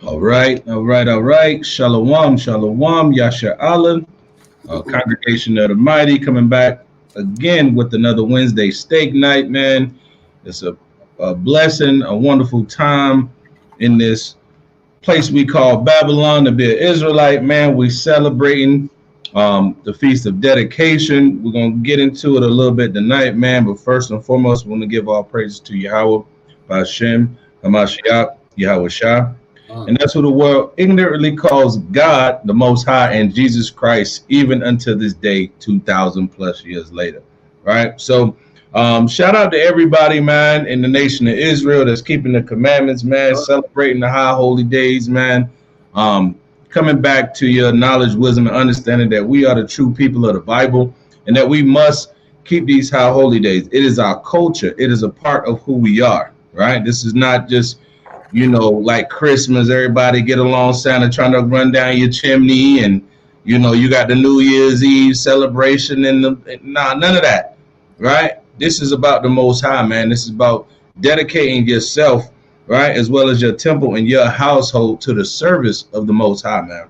All right, all right, all right. Shalom, shalom, Yasha Allah, congregation of the mighty, coming back again with another Wednesday steak night, man. It's a blessing, a wonderful time in this place we call Babylon to be an Israelite, man. We celebrating the Feast of Dedication. We're going to get into it a little bit tonight, man. But first and foremost, we want to give all praises to Yahweh, Hashem, Hamashiach, Yahawashi. And that's what the world ignorantly calls God, the Most High, and Jesus Christ, even until this day, 2,000 plus years later. Right? So shout out to everybody, man, in the nation of Israel that's keeping the commandments, man, celebrating the high holy days, man. Coming back to your knowledge, wisdom, and understanding that we are the true people of the Bible and that we must keep these high holy days. It is our culture. It is a part of who we are, right? This is not just, you know, like Christmas, everybody get along, Santa trying to run down your chimney, and, you know, you got the New Year's Eve celebration and none of that, right? This is about the Most High, man. This is about dedicating yourself, right, as well as your temple and your household to the service of the Most High, man,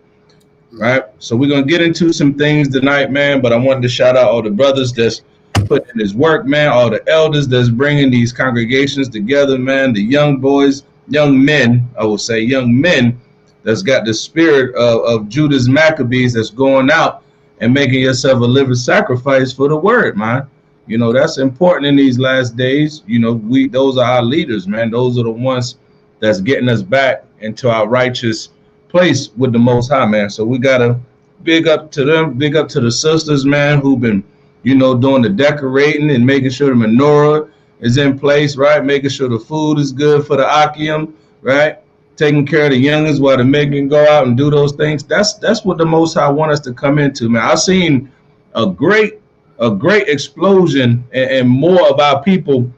right? So we're going to get into some things tonight, man, but I wanted to shout out all the brothers that's putting in this work, man, all the elders that's bringing these congregations together, man, the young boys, young men, I will say young men that's got the spirit of Judas Maccabees that's going out and making yourself a living sacrifice for the word, man. You know, that's important in these last days. You know, those are our leaders, man. Those are the ones that's getting us back into our righteous place with the Most High, man. So we got to big up to them, big up to the sisters, man, who've been, you know, doing the decorating and making sure the menorah is in place, right? Making sure the food is good for the Akim, right? Taking care of the youngins while the men can go out and do those things. That's what the Most High want us to come into, man. I've seen a great explosion and more of our people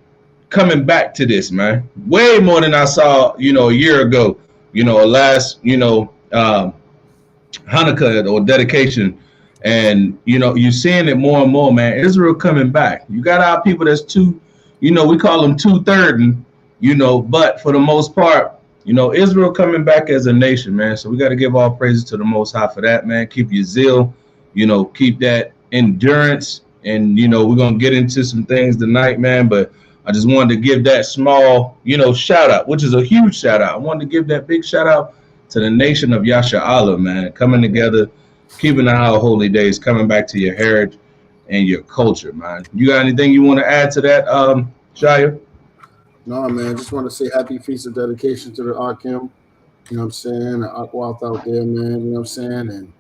coming back to this, man. Way more than I saw, you know, a year ago, you know, last, you know, Hanukkah or dedication. And, you know, you're seeing it more and more, man. Israel coming back. You got our people that's you know, we call them trodden, you know, but for the most part, you know, Israel coming back as a nation, man. So we got to give all praises to the Most High for that, man. Keep your zeal, you know, keep that endurance. And, you know, we're going to get into some things tonight, man. But I just wanted to give that small, you know, shout out, which is a huge shout out. I wanted to give that big shout out to the nation of Yasha Allah, man, coming together, keeping the high holy days, coming back to your heritage and your culture, man. You got anything you want to add to that, Shia? No, man. Just want to say happy feast of dedication to the Akim. You know what I'm saying? The Akwath out there, man. You know what I'm saying? And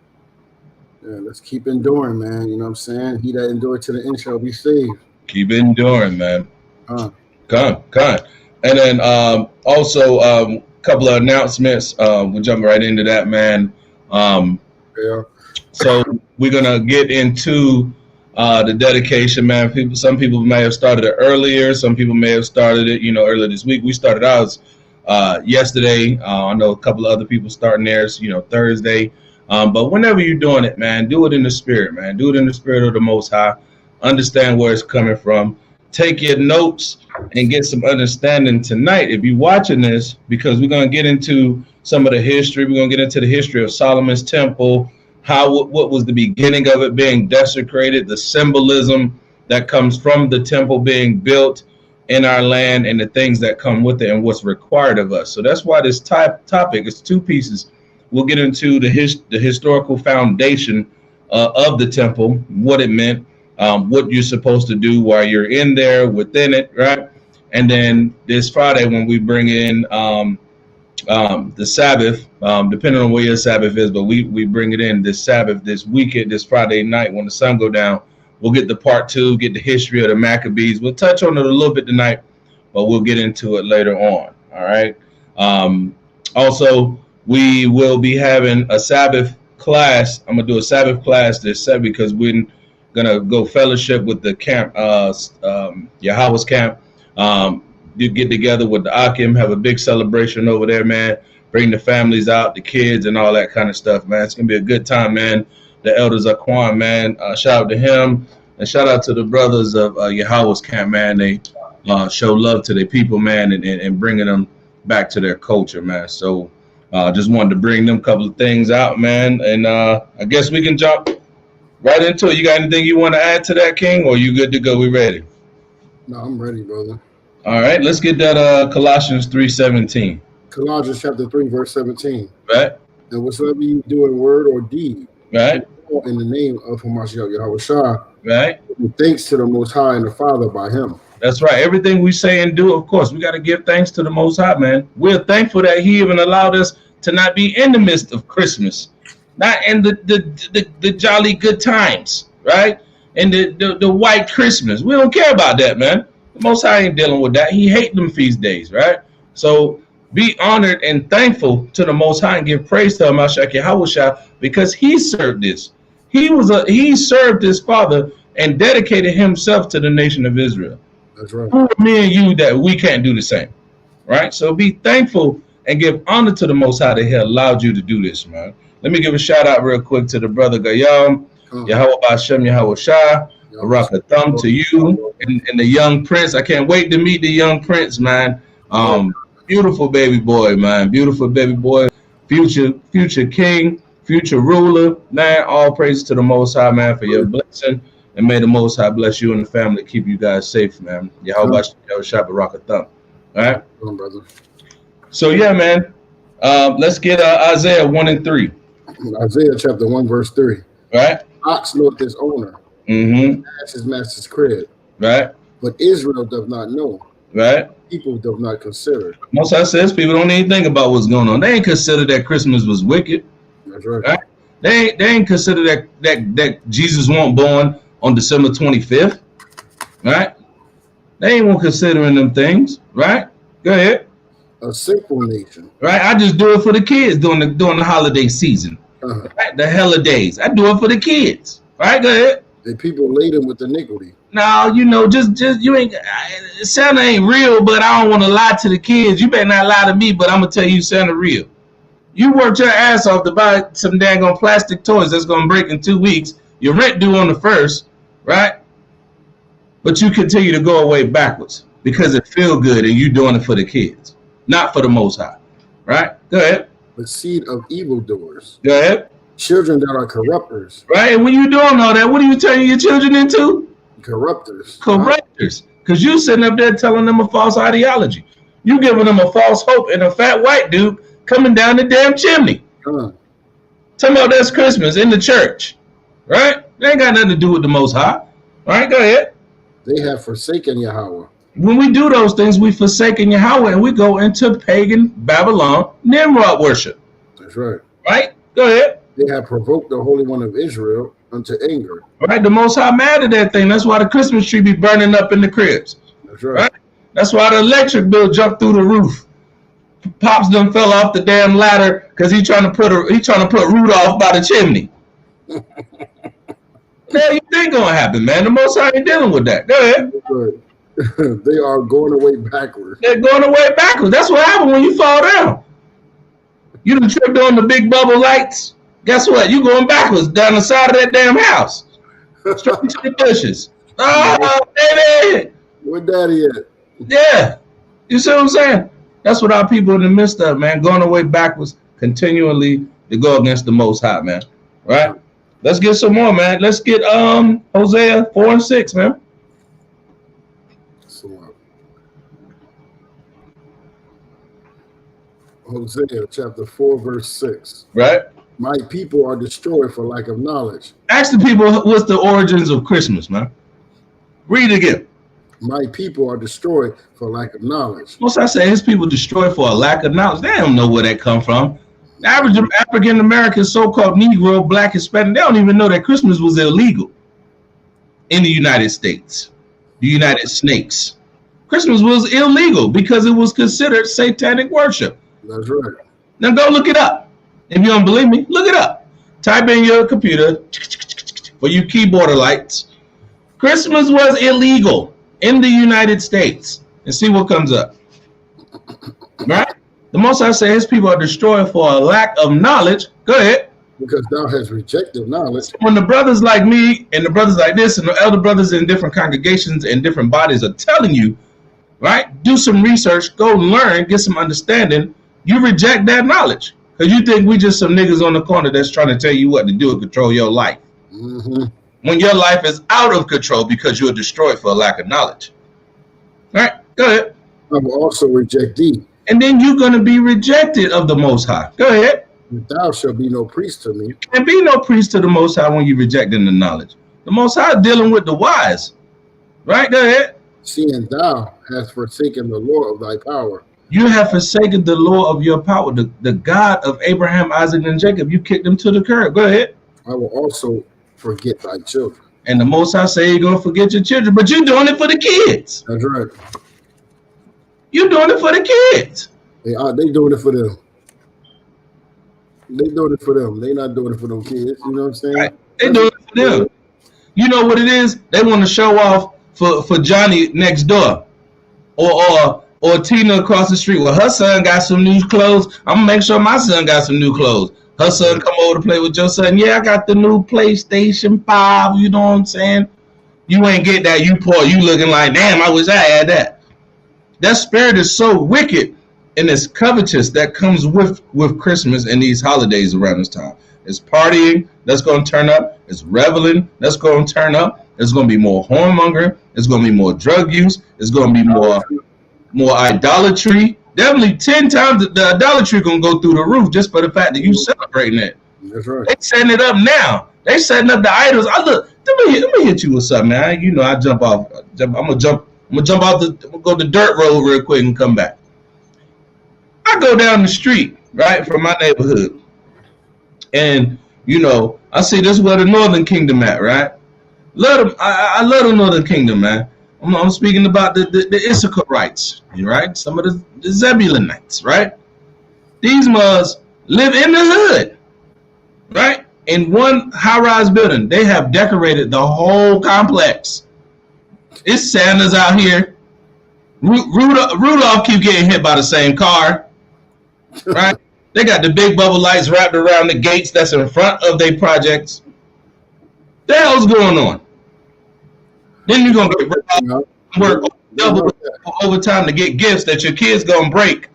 yeah, let's keep enduring, man. You know what I'm saying? He that endured to the end shall be saved. Keep enduring, man. Come. And then also a couple of announcements. We'll jump right into that, man. Yeah. So we're gonna get into the dedication, man. Some people may have started it earlier. Some people may have started it, you know, earlier this week. We started ours yesterday. I know a couple of other people starting theirs, you know, Thursday. But whenever you're doing it, man, do it in the spirit, man. Do it in the spirit of the Most High. Understand where it's coming from. Take your notes and get some understanding tonight if you're watching this, because we're going to get into some of the history. We're going to get into the history of Solomon's temple, what was the beginning of it being desecrated, the symbolism that comes from the temple being built in our land, and the things that come with it and what's required of us. So that's why this topic is two pieces. We'll get into the historical foundation of the temple, what it meant, what you're supposed to do while you're in there, within it, right? And then this Friday, when we bring in the Sabbath, depending on where your Sabbath is, but we bring it in this Sabbath, this weekend, this Friday night when the sun go down, we'll get the part two, get the history of the Maccabees. We'll touch on it a little bit tonight, but we'll get into it later on, all right? Also, we will be having a Sabbath class. I'm going to do a Sabbath class this Sabbath because we're going to go fellowship with the camp, Yahweh's camp. You get together with the Akim, have a big celebration over there, man. Bring the families out, the kids, and all that kind of stuff, man. It's going to be a good time, man. The elders are Quan, man. Shout out to him. And shout out to the brothers of Yahweh's camp, man. They show love to their people, man, and bringing them back to their culture, man. So Just wanted to bring them couple of things out, man. And I guess we can jump right into it. You got anything you want to add to that, King, or you good to go? We ready? No, I'm ready, brother. All right, let's get that Colossians 3:17. Colossians chapter 3, verse 17. Right. And whatsoever you do in word or deed, right, in the name of Yahawashi, right, thanks to the Most High and the Father by Him. That's right. Everything we say and do, of course, we got to give thanks to the Most High, man. We're thankful that He even allowed us to not be in the midst of Christmas, not in the jolly good times, right? And the white Christmas. We don't care about that, man. The Most High ain't dealing with that. He hates them feast days, right? So be honored and thankful to the Most High and give praise to Yahawashi because He served this. He served His Father and dedicated Himself to the nation of Israel. That's right. Me and you that we can't do the same, right? So be thankful and give honor to the Most High that He allowed you to do this, man. Let me give a shout out real quick to the brother Gayam, Yahawashi, Barakatham to you and the young prince. I can't wait to meet the young prince, man. Beautiful baby boy, man. Beautiful baby boy. Future king, future ruler, man. All praise to the Most High, man, for your blessing. And may the Most High bless you and the family, keep you guys safe, man. Yahawashi, Barakatham. All right? Brother. So, yeah, man. Let's get Isaiah 1 and 3. Isaiah chapter 1, verse 3. Right? Ox knoweth his owner. Ass his master's crib. Right? But Israel doth not know. Right? People do not consider. Most I says people don't even think about what's going on. They ain't consider that Christmas was wicked. That's right. Right? They ain't consider that Jesus wasn't born on December 25th. Right? They ain't won't considering them things. Right? Go ahead. A sinful nation. Right? I just do it for the kids during the holiday season. Right? The holidays. I do it for the kids. Right? Go ahead. The people laden with iniquity. No, just you ain't. Santa ain't real, but I don't want to lie to the kids. You better not lie to me, but I'm gonna tell you Santa real. You worked your ass off to buy some daggone plastic toys that's gonna break in 2 weeks. Your rent due on the 1st, right? But you continue to go away backwards because it feel good and you doing it for the kids, not for the Most High, right? Go ahead. The seed of evildoers. Go ahead. Children that are corrupters. Right, and when you doing all that, what are you turning your children into? Corrupters. Corrupters. Because you sitting up there telling them a false ideology. You giving them a false hope and a fat white dude coming down the damn chimney. Talking about that's Christmas in the church. Right? They ain't got nothing to do with the Most High. All right, go ahead. They have forsaken Yahweh. When we do those things, we forsaken Yahweh and we go into pagan Babylon Nimrod worship. That's right. Right? Go ahead. They have provoked the Holy One of Israel unto anger. Right? The Most High mad at that thing. That's why the Christmas tree be burning up in the cribs. That's right. That's why the electric bill jumped through the roof. Pops done fell off the damn ladder because he trying to put Rudolph by the chimney. What you think gonna happen, man? The Most High ain't dealing with that. Go ahead. They are going away backwards. They're going away backwards. That's what happened when you fall down. You done tripped on the big bubble lights. Guess what? You going backwards down the side of that damn house. Straight into the bushes. Oh, baby. Where daddy at? Yeah. You see what I'm saying? That's what our people in the midst of, man. Going away backwards continually to go against the Most High, man. Right? Let's get some more, man. Let's get Hosea 4 and 6, man. Hosea chapter 4, verse 6. Right? My people are destroyed for lack of knowledge. Ask the people what's the origins of Christmas, man. Read it again. My people are destroyed for lack of knowledge. Most I say his people destroyed for a lack of knowledge. They don't know where that come from. The average African American, so-called Negro, Black, Hispanic, they don't even know that Christmas was illegal in the United States, the United Snakes. Christmas was illegal because it was considered satanic worship. That's right. Now go look it up. If you don't believe me, look it up. Type in your computer for you keyboarderites. Christmas was illegal in the United States, and see what comes up. Right? The Most I say his people are destroyed for a lack of knowledge. Go ahead. Because thou hast rejected knowledge. When the brothers like me and the brothers like this and the elder brothers in different congregations and different bodies are telling you, right? Do some research, go learn, get some understanding. You reject that knowledge. Because you think we just some niggas on the corner that's trying to tell you what to do and control your life. Mm-hmm. When your life is out of control because you are destroyed for a lack of knowledge. All right, go ahead. I will also reject thee. And then you're going to be rejected of the Most High. Go ahead. Thou shalt be no priest to me. And be no priest to the Most High when you're rejecting the knowledge. The Most High is dealing with the wise. Right? Go ahead. Seeing thou hast forsaken the Lord of thy power. You have forsaken the Lord of your power, the God of Abraham, Isaac, and Jacob. You kicked them to the curb. Go ahead. I will also forget thy children. And the Most High say you're going to forget your children, but you're doing it for the kids. That's right. You're doing it for the kids. They doing it for them. They doing it for them. They not doing it for them kids. You know what I'm saying? Right. They doing it for them. You know what it is? They want to show off for Johnny next door, or Tina across the street. Well, her son got some new clothes. I'm gonna make sure my son got some new clothes. Her son come over to play with your son. Yeah, I got the new PlayStation 5. You know what I'm saying? You ain't get that. You poor. You looking like, damn, I wish I had that. That spirit is so wicked and it's covetous that comes with Christmas and these holidays around this time. It's partying that's going to turn up. It's reveling that's going to turn up. There's going to be more whoremongering. There's going to be more drug use. There's going to be more idolatry. Definitely 10 times the idolatry going to go through the roof just for the fact that you celebrating it. That's right. They setting it up now. They setting up the idols. Let me hit you with something, man. You know, I jump off. I'm gonna go the dirt road real quick and come back. I go down the street, right, from my neighborhood. And, you know, I see this is where the Northern Kingdom at, right? I love the Northern Kingdom, man. I'm speaking about the Issacharites, right? Some of the Zebulonites, right? These mugs live in the hood, right? In one high-rise building. They have decorated the whole complex. It's Santa's out here. Rudolph keep getting hit by the same car, right? They got the big bubble lights wrapped around the gates that's in front of their projects. The hell's going on? Then you're gonna work double overtime to get gifts that your kids gonna break,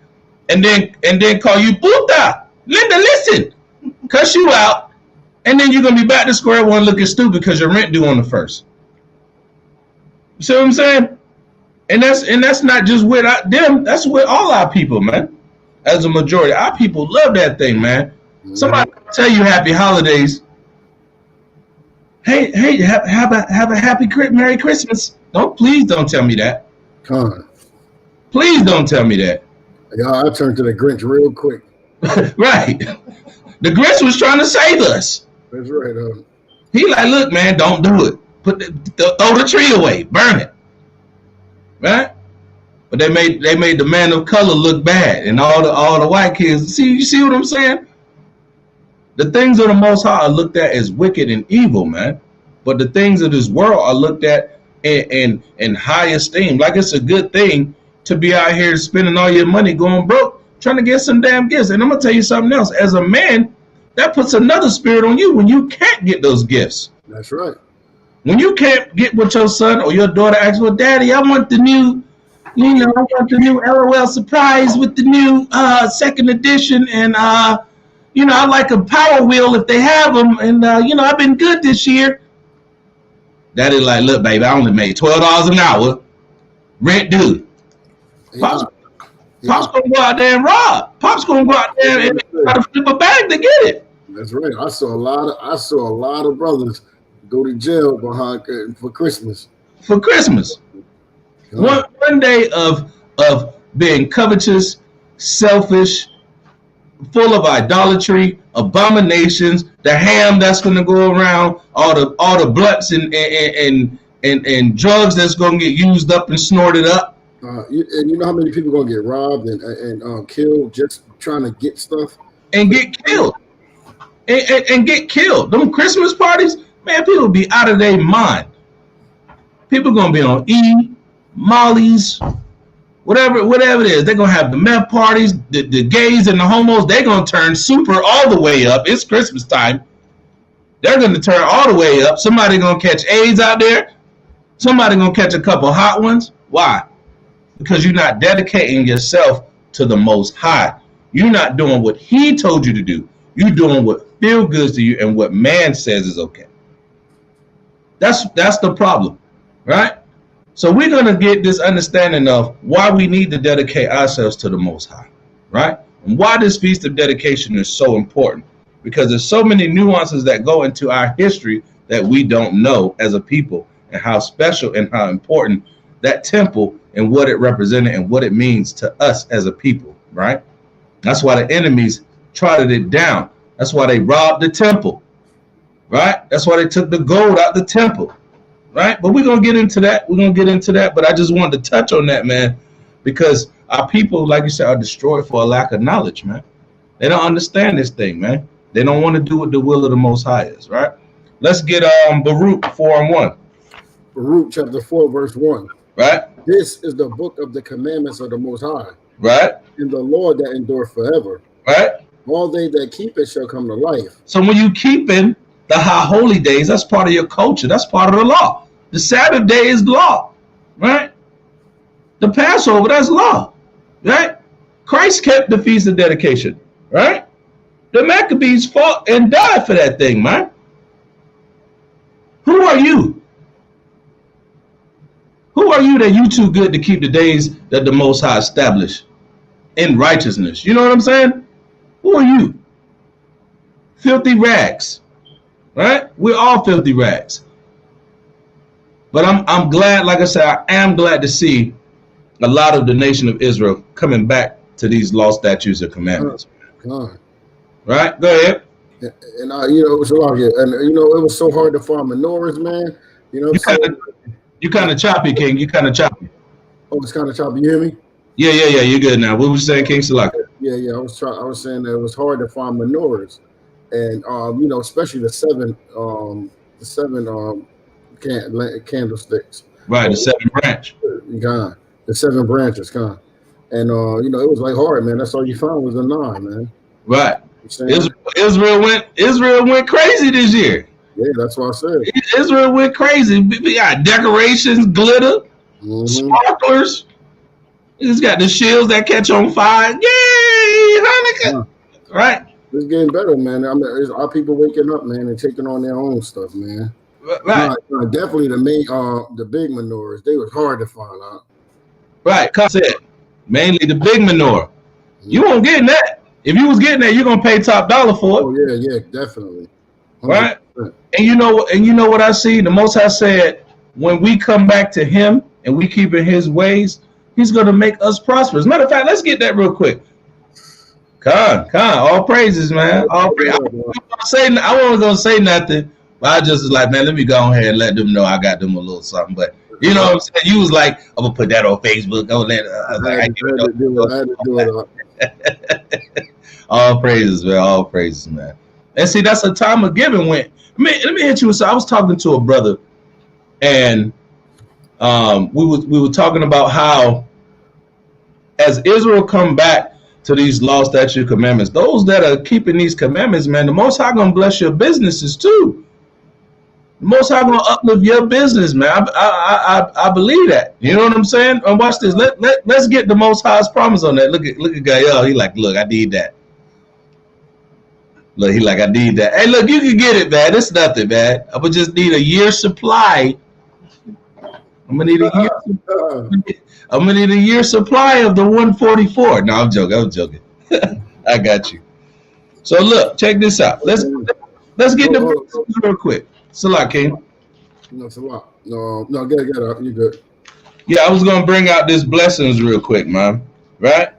and then call you puta. Linda, listen, cuss you out, and then you're gonna be back to square one looking stupid because your rent due on the 1st. You see what I'm saying? And that's not just with them. That's with all our people, man. As a majority, our people love that thing, man. Somebody tell you happy holidays. Hey, have a happy Merry Christmas. Please don't tell me that. Please don't tell me that. Yeah, I turned to the Grinch real quick. Right. The Grinch was trying to save us. That's right. He like, look, man, don't do it. Throw the tree away, burn it. Right? But they made the man of color look bad, and all the white kids. You see what I'm saying? The things of the Most High are looked at as wicked and evil, man. But the things of this world are looked at in high esteem. Like it's a good thing to be out here spending all your money going broke, trying to get some damn gifts. And I'm gonna tell you something else. As a man, that puts another spirit on you when you can't get those gifts. That's right. When you can't get what your son or your daughter asks for, Daddy, I want the new, I want the new LOL surprise with the new second edition, and I like a Power Wheel if they have them, and I've been good this year. Daddy like, look, baby, I only made $12 an hour, rent due. Pop's gonna go out there and rob. Pop's gonna go out there and try to flip a bag to get it. That's right. I saw a lot of brothers go to jail for Christmas. For Christmas. One day of being covetous, selfish, full of idolatry, abominations, the ham that's gonna go around, all the blunts and drugs that's gonna get used up and snorted up. And you know how many people gonna get robbed and killed just trying to get stuff and get killed and get killed. Them Christmas parties, man, people be out of their mind. People gonna be on Molly's, whatever it is. They're gonna have the meth parties, the gays and the homos. They're gonna turn super all the way up. It's Christmas time. They're gonna turn all the way up. Somebody gonna catch AIDS out there. Somebody gonna catch a couple hot ones. Why? Because you're not dedicating yourself to the Most High. You're not doing what he told you to do. You're doing what feels good to you and what man says is okay. That's the problem, right? So we're going to get this understanding of why we need to dedicate ourselves to the Most High, right? And why this Feast of Dedication is so important. Because there's so many nuances that go into our history that we don't know as a people, and how special and how important that temple and what it represented and what it means to us as a people, right? That's why the enemies trotted it down. That's why they robbed the temple, right? That's why they took the gold out the temple, right? But we're going to get into that. We're going to get into that. But I just wanted to touch on that, man, because our people, like you said, are destroyed for a lack of knowledge, man. They don't understand this thing, man. They don't want to do what the will of the Most High is, right? Let's get Baruch 4:1. Baruch chapter 4, verse 1. Right? This is the book of the commandments of the Most High. Right? And the Lord that endure forever. Right? All they that keep it shall come to life. So when you keeping the high holy days, that's part of your culture. That's part of the law. The Sabbath day is law, right? The Passover, that's law, right? Christ kept the Feast of Dedication, right? The Maccabees fought and died for that thing, man. Who are you? Who are you that you too good to keep the days that the Most High established in righteousness? You know what I'm saying? Who are you? Filthy rags, right? We're all filthy rags. But I'm glad, like I said, I am glad to see a lot of the nation of Israel coming back to these law, statutes, and commandments. Right? Go ahead. And you know, it was a lot of it. And you know, it was so hard to find menorahs, man. You know, you kind of choppy, King. You kind of choppy. Oh, it's kind of choppy. You hear me? Yeah. You're good now. What was you saying, King Salak? Yeah. I was saying that it was hard to find menorahs, and you know, especially the seven candlesticks. Right, the seven branch. Gone. The seven branches, gone. And you know, it was like hard, man. That's all you found was the 9, man. Right. Israel went crazy this year. Yeah, that's what I said. Israel went crazy. We got decorations, glitter, sparklers. It's got the shields that catch on fire. Yay, Hanukkah! Right. It's getting better, man. I mean, our people waking up, man, and taking on their own stuff, man. Right. Definitely the big menorahs. They was hard to find out. Right. Cause it mainly the big menorah. You won't get that. If you was getting that, you're gonna pay top dollar for it. Oh yeah, definitely. 100%. Right. And you know what I see? The Most High said, when we come back to Him and we keep in His ways, He's gonna make us prosperous. Matter of fact, let's get that real quick. Khan, all praises, man. All praises. I wasn't gonna say nothing, but I just was like, man, let me go ahead and let them know I got them a little something. But you know what I'm saying? You was like, I'm gonna put that on Facebook. I had to do it. All praises, man. All praises, man. And see, that's a time of giving. When let me hit you. So I was talking to a brother, and we were talking about how as Israel come back to these law, statute, commandments, those that are keeping these commandments, man, the Most High gonna bless your businesses too. The Most High gonna uplift your business, man. I believe that. You know what I'm saying? And watch this. Let's get the Most High's promise on that. Look at Gael. He like, look, I need that. Look, he like, I need that. Hey, look, you can get it, man. It's nothing, man. I would just need a year's supply. I'm gonna need a year's supply of the 144. No, I'm joking. I got you. So look, check this out. Let's get the real quick. Salah, King. No, Salah. No, get it. You good. Yeah, I was gonna bring out this blessings real quick, man. Right?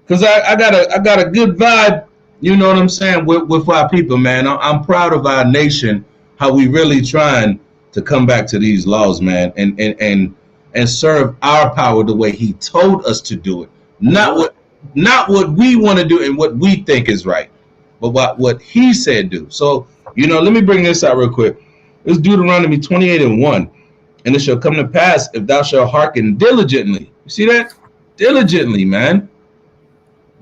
Because I got a good vibe. You know what I'm saying, with our people, man. I'm proud of our nation, how we really trying to come back to these laws, man, and serve our power the way He told us to do it. Not what we want to do and what we think is right, but what He said do. So, you know, let me bring this out real quick. It's Deuteronomy 28:1. And it shall come to pass if thou shalt hearken diligently. You see that? Diligently, man.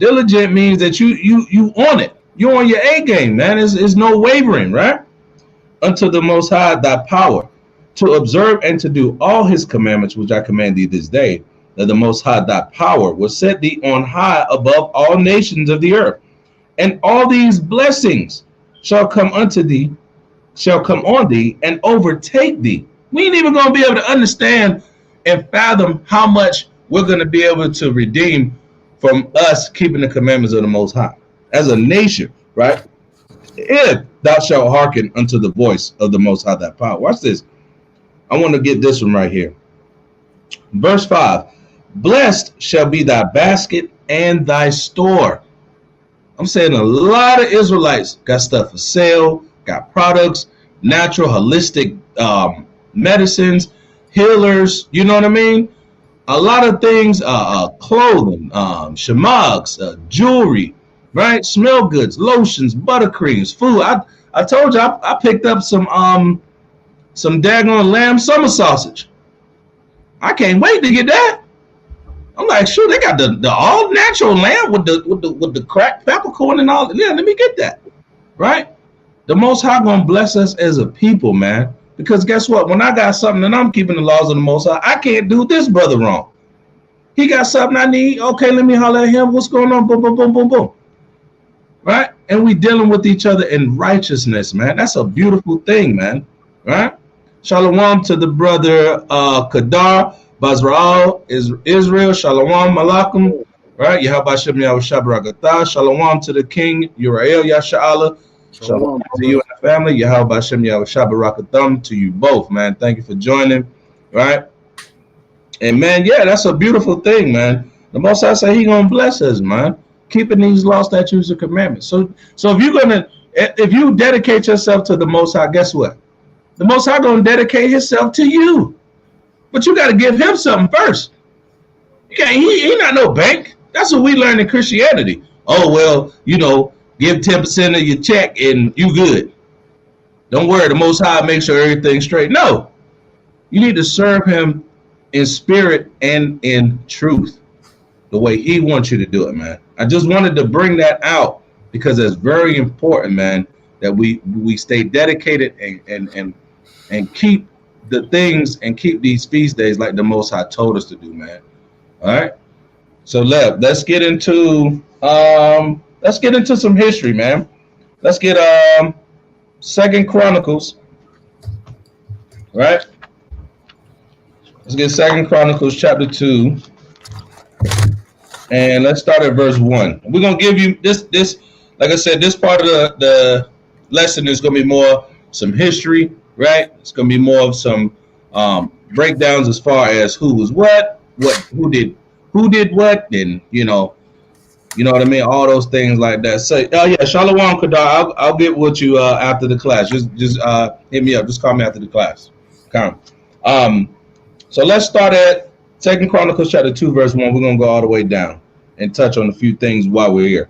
Diligent means that you on it. You're on your A game, man. It's no wavering, right? Unto the Most High thy power, to observe and to do all His commandments, which I command thee this day, that the Most High thy power will set thee on high above all nations of the earth, and all these blessings shall come on thee and overtake thee. We ain't even going to be able to understand and fathom how much we're going to be able to redeem from us keeping the commandments of the Most High as a nation, right? If thou shalt hearken unto the voice of the Most High thy power. Watch this. I want to get this one right here. Verse 5. Blessed shall be thy basket and thy store. I'm saying a lot of Israelites got stuff for sale, got products, natural, holistic medicines, healers, you know what I mean? A lot of things, clothing, shamags, jewelry, right? Smell goods, lotions, buttercreams, food. I told you I picked up some daggone lamb summer sausage. I can't wait to get that. I'm like, sure, they got the all natural lamb with the cracked peppercorn and all. Yeah, let me get that. Right? The Most High gonna bless us as a people, man. Because guess what? When I got something and I'm keeping the laws of the Most High, I can't do this brother wrong. He got something I need. Okay, let me holler at him. What's going on? Boom, boom, boom, boom, boom. Right? And we dealing with each other in righteousness, man. That's a beautiful thing, man. Right? Shalom to the brother Kadar, Bazrael, Israel. Shalom Malakum. Right? Yahawashi Yahawashi. Shalom to the king, Uriel Yasha'Allah. Shalom to you and the family. Yahawashi Yahawashi to you both, man. Thank you for joining. Right? And man, yeah, that's a beautiful thing, man. The Most High say he gonna bless us, man. Keeping these law, statutes, and commandments. So if you dedicate yourself to the Most High, guess what? The Most High gonna dedicate himself to you. But you got to give him something first. He not no bank. That's what we learn in Christianity. Oh, well, give 10% of your check and you good. Don't worry, the Most High make sure everything's straight. No, you need to serve him in spirit and in truth, the way he wants you to do it, man. I just wanted to bring that out because it's very important, man, that we stay dedicated and keep the things and keep these feast days like the Most High told us to do, man. All right. So let's get into some history, man. Let's get 2 Chronicles. Right? Let's get 2 Chronicles chapter 2. And let's start at verse 1. We're gonna give you this, like I said, this part of the lesson is gonna be more some history, right? It's gonna be more of some breakdowns as far as who was what, who did what, and you know what I mean, all those things like that. So yeah, Shalom Kadar, I'll get with you after the class. Just hit me up. Just call me after the class. Come. So let's start at 2 Chronicles chapter 2 verse 1. We're gonna go all the way down and touch on a few things while we're here.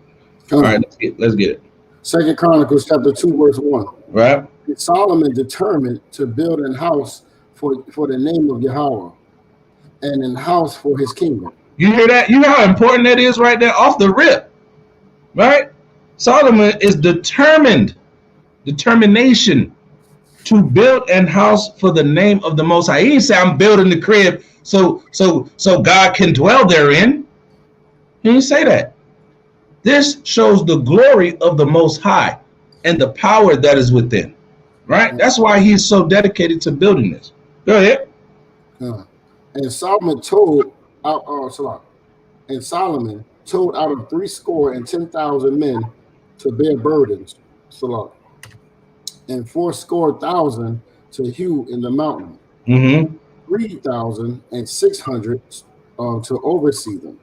All right, let's get it. 2 Chronicles chapter 2 verse 1. Right. Solomon determined to build an house for the name of Yahweh and an house for his kingdom. You hear that? You know how important that is right there off the rip, right? Solomon is determination to build an house for the name of the Most High. He didn't say I'm building the crib so God can dwell therein. He didn't say that. This shows the glory of the Most High and the power that is within, right? That's why he's so dedicated to building this. Go ahead. And Solomon told out of 10,000 men to bear burdens, and 80,000 to hew in the mountain, 3,600 to oversee them.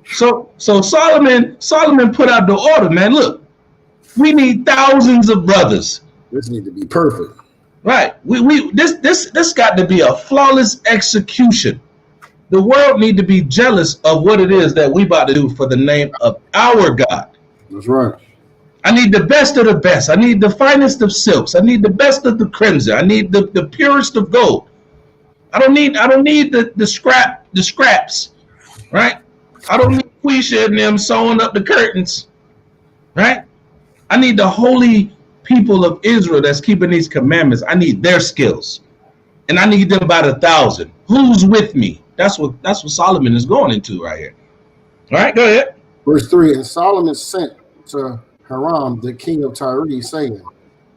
So Solomon put out the order, man. Look, we need thousands of brothers. This need to be perfect, right? This got to be a flawless execution. The world need to be jealous of what it is that we about to do for the name of our God. That's right. I need the best of the best. I need the finest of silks. I need the best of the crimson. I need the purest of gold. I don't need the scraps, right? I don't need Quisha and them sewing up the curtains, right? I need the holy people of Israel that's keeping these commandments. I need their skills, and I need them by the 1,000. Who's with me? That's what Solomon is going into right here. All right, go ahead. Verse 3, and Solomon sent to Hiram, the king of Tyre, saying,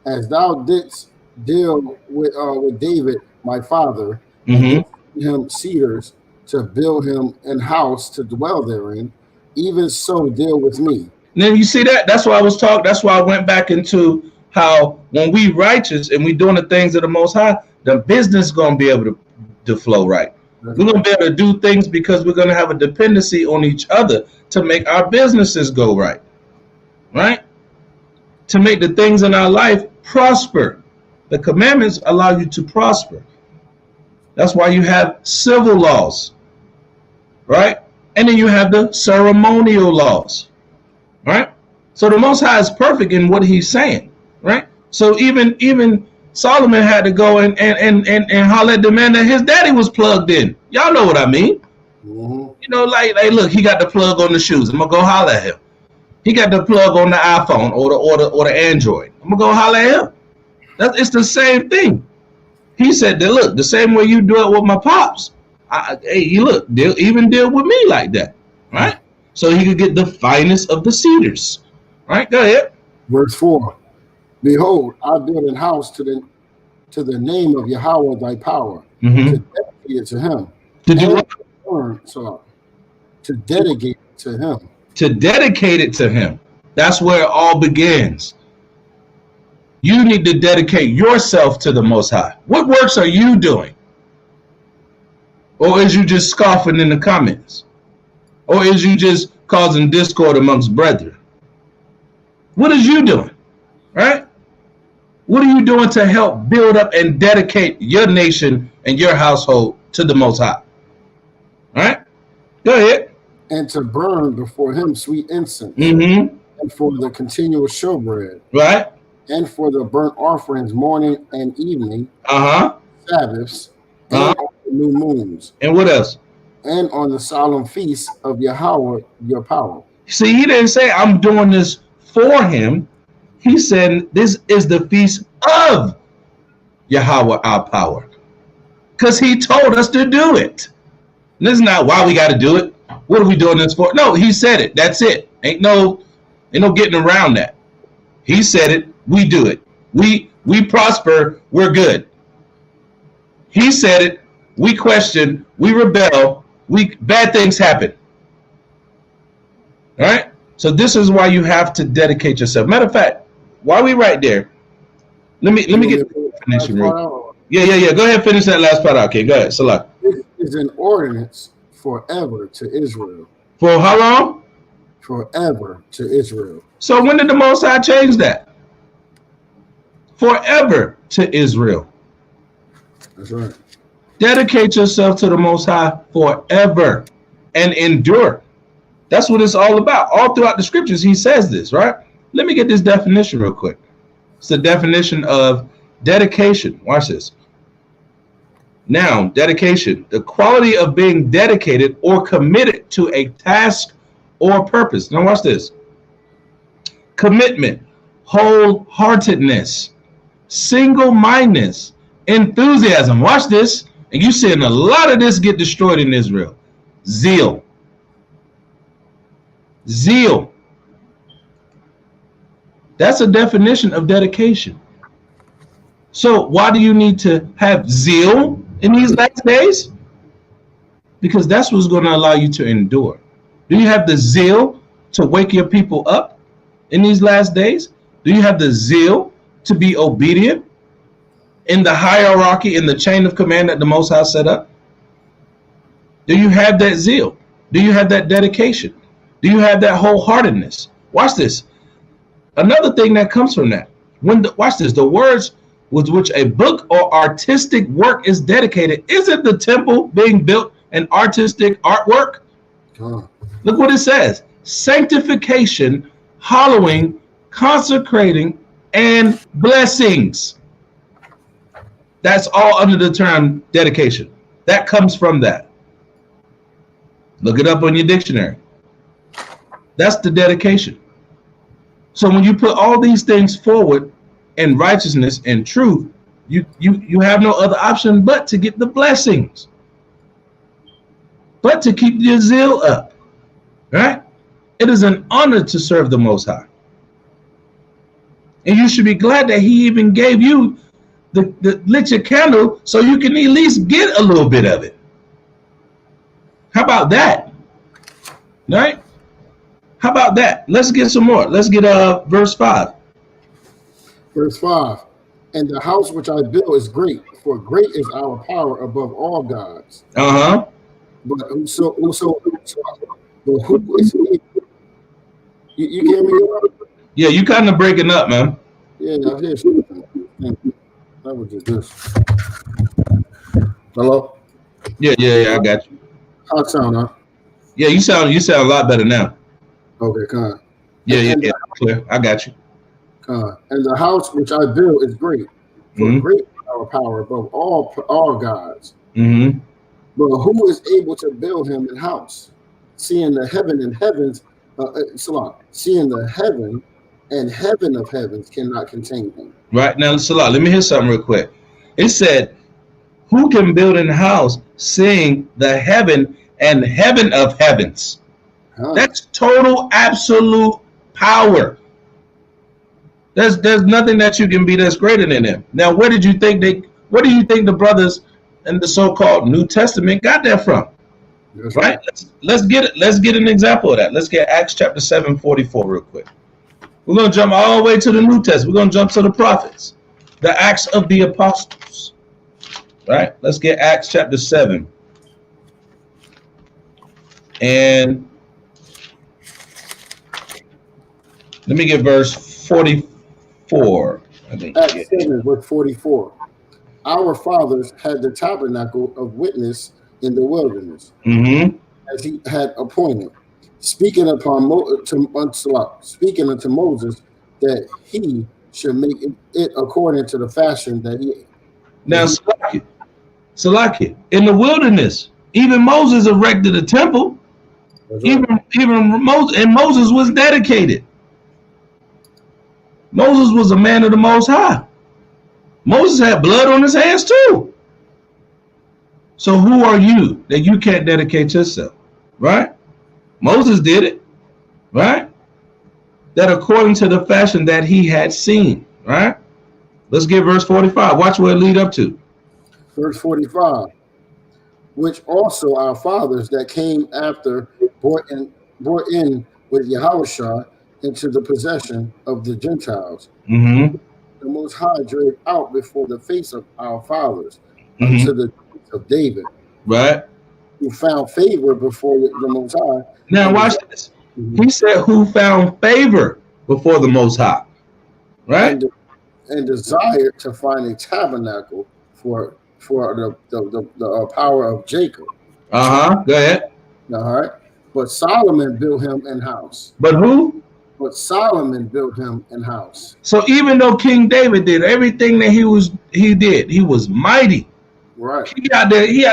as thou didst deal with David, my father, and him cedars to build him an house to dwell therein, even so deal with me. Now you see that? That's why I was talking. That's why I went back into how when we righteous and we doing the things of the Most High, the business is going to be able to flow right. We're going to be able to do things because we're going to have a dependency on each other to make our businesses go right. Right? To make the things in our life prosper. The commandments allow you to prosper. That's why you have civil laws. Right? And then you have the ceremonial laws. Right? So the Most High is perfect in what he's saying. Right? So even Solomon had to go and holler at the man that his daddy was plugged in. Y'all know what I mean. You know, like look, he got the plug on the shoes. I'm gonna go holler at him. He got the plug on the iPhone or the Android. I'm gonna go holler at him. It's the same thing. He said that, look, the same way you do it with my pops. Hey, look, they'll even deal with me like that. Right? So he could get the finest of the cedars. Right? Go ahead. Verse 4. Behold, I build an house to the name of Yahweh thy power, to dedicate it to him. To dedicate it to him. To dedicate it to him. That's where it all begins. You need to dedicate yourself to the Most High. What works are you doing? Or is you just scoffing in the comments? Or is you just causing discord amongst brethren? What is you doing? Right? What are you doing to help build up and dedicate your nation and your household to the Most High? All right? Go ahead. And to burn before him sweet incense, and for the continual showbread, right? And for the burnt offerings morning and evening, Sabbaths, and on the new moons. And what else? And on the solemn feast of Yahweh, your power. See, he didn't say I'm doing this for him. He said this is the feast of Yahweh, our power. Because he told us to do it. And this is not why we got to do it. What are we doing this for? No, he said it. That's it. Ain't no getting around that. He said it. We do it. We prosper. We're good. He said it. We question. We rebel. Bad things happen. All right. So this is why you have to dedicate yourself. Matter of fact, while we right there, let me get the definition real. Yeah. Go ahead, finish that last part out. Okay, go ahead. Salah. This is an ordinance forever to Israel. For how long? Forever to Israel. So when did the Most High change that? Forever to Israel. That's right. Dedicate yourself to the Most High forever and endure. That's what it's all about. All throughout the scriptures, he says this, right? Let me get this definition real quick. It's the definition of dedication. Watch this. Now, dedication, the quality of being dedicated or committed to a task or purpose. Now, watch this. Commitment, wholeheartedness, single-mindedness, enthusiasm. Watch this. And you're seeing a lot of this get destroyed in Israel. Zeal. Zeal. That's a definition of dedication. So why do you need to have zeal in these last days? Because that's what's going to allow you to endure. Do you have the zeal to wake your people up in these last days? Do you have the zeal to be obedient in the hierarchy, in the chain of command that the Most High set up? Do you have that zeal? Do you have that dedication? Do you have that wholeheartedness? Watch this. Another thing that comes from that. Watch this. The words with which a book or artistic work is dedicated. Isn't the temple being built an artistic artwork? Look what it says. Sanctification, hallowing, consecrating, and blessings. That's all under the term dedication. That comes from that. Look it up on your dictionary. That's the dedication. So when you put all these things forward in righteousness and truth, you have no other option but to get the blessings. but to keep your zeal up. Right? It is an honor to serve the Most High. And you should be glad that he even gave you the lit your candle so you can at least get a little bit of it. How about that? Right? How about that? Let's get some more. Let's get verse 5. Verse 5. And the house which I build is great, for great is our power above all gods. Uh-huh. But who is he? You hear me? Yeah, you kind of breaking up, man. Yeah, I hear something. That was just this. Hello? Yeah, I got you. How it sound, huh? Yeah, you sound a lot better now. Okay, come. Yeah, clear. I got you. And the house which I build is great, for great is our power above all gods. Mm-hmm. But who is able to build him an house, seeing the heaven and heavens, seeing the heaven and heaven of heavens cannot contain him? Right now, Salah, let me hear something real quick. It said, "Who can build a house, seeing the heaven and heaven of heavens?" That's total, absolute power. There's nothing that you can be that's greater than him. Now, where do you think the brothers in the so-called New Testament got that from? That's right. Let's get an example of that. Let's get Acts chapter 7:44 real quick. We're gonna jump all the way to the New Testament. We're gonna jump to the prophets, the Acts of the Apostles. Right? Let's get Acts chapter 7. And let me get verse 44. Acts 7, verse 44. Our fathers had the tabernacle of witness in the wilderness, as he had appointed, speaking unto Moses that he should make it according to the fashion that he. Now, Salakia, in the wilderness, even Moses erected a temple. Even Moses was dedicated. Moses was a man of the Most High. Moses had blood on his hands too. So who are you that you can't dedicate yourself? Right? Moses did it. Right? That according to the fashion that he had seen. Right? Let's get verse 45. Watch where it lead up to. Verse 45. Which also our fathers that came after brought in with Yahawashi into the possession of the Gentiles. The Most High drave out before the face of our fathers unto the days of David. Right. Who found favor before the Most High. Now watch this. He said, "Who found favor before the Most High." Right. And desired to find a tabernacle for the power of Jacob. Go ahead. All right. But Solomon built him an house. But who? But Solomon built him an house. So even though King David did everything that he was mighty. Right. He out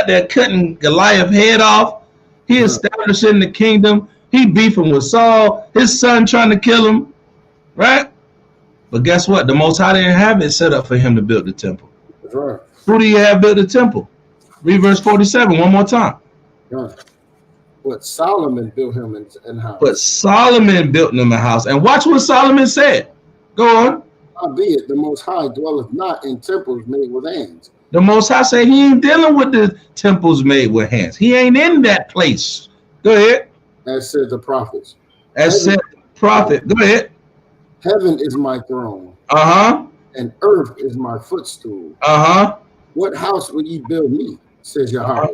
there cutting Goliath's head off. He establishing the kingdom. He beefing with Saul. His son trying to kill him. Right. But guess what? The Most High didn't have it set up for him to build the temple. That's right. Who do you have built the temple? Read verse 47 one more time. Right. But Solomon built him an house. But Solomon built him a house. And watch what Solomon said. Go on. Howbeit, the Most High dwelleth not in temples made with hands. The Most High said he ain't dealing with the temples made with hands. He ain't in that place. Go ahead. As said the prophets. As said the prophet. Go ahead. Heaven is my throne. And earth is my footstool. What house will ye build me? Says Yahweh.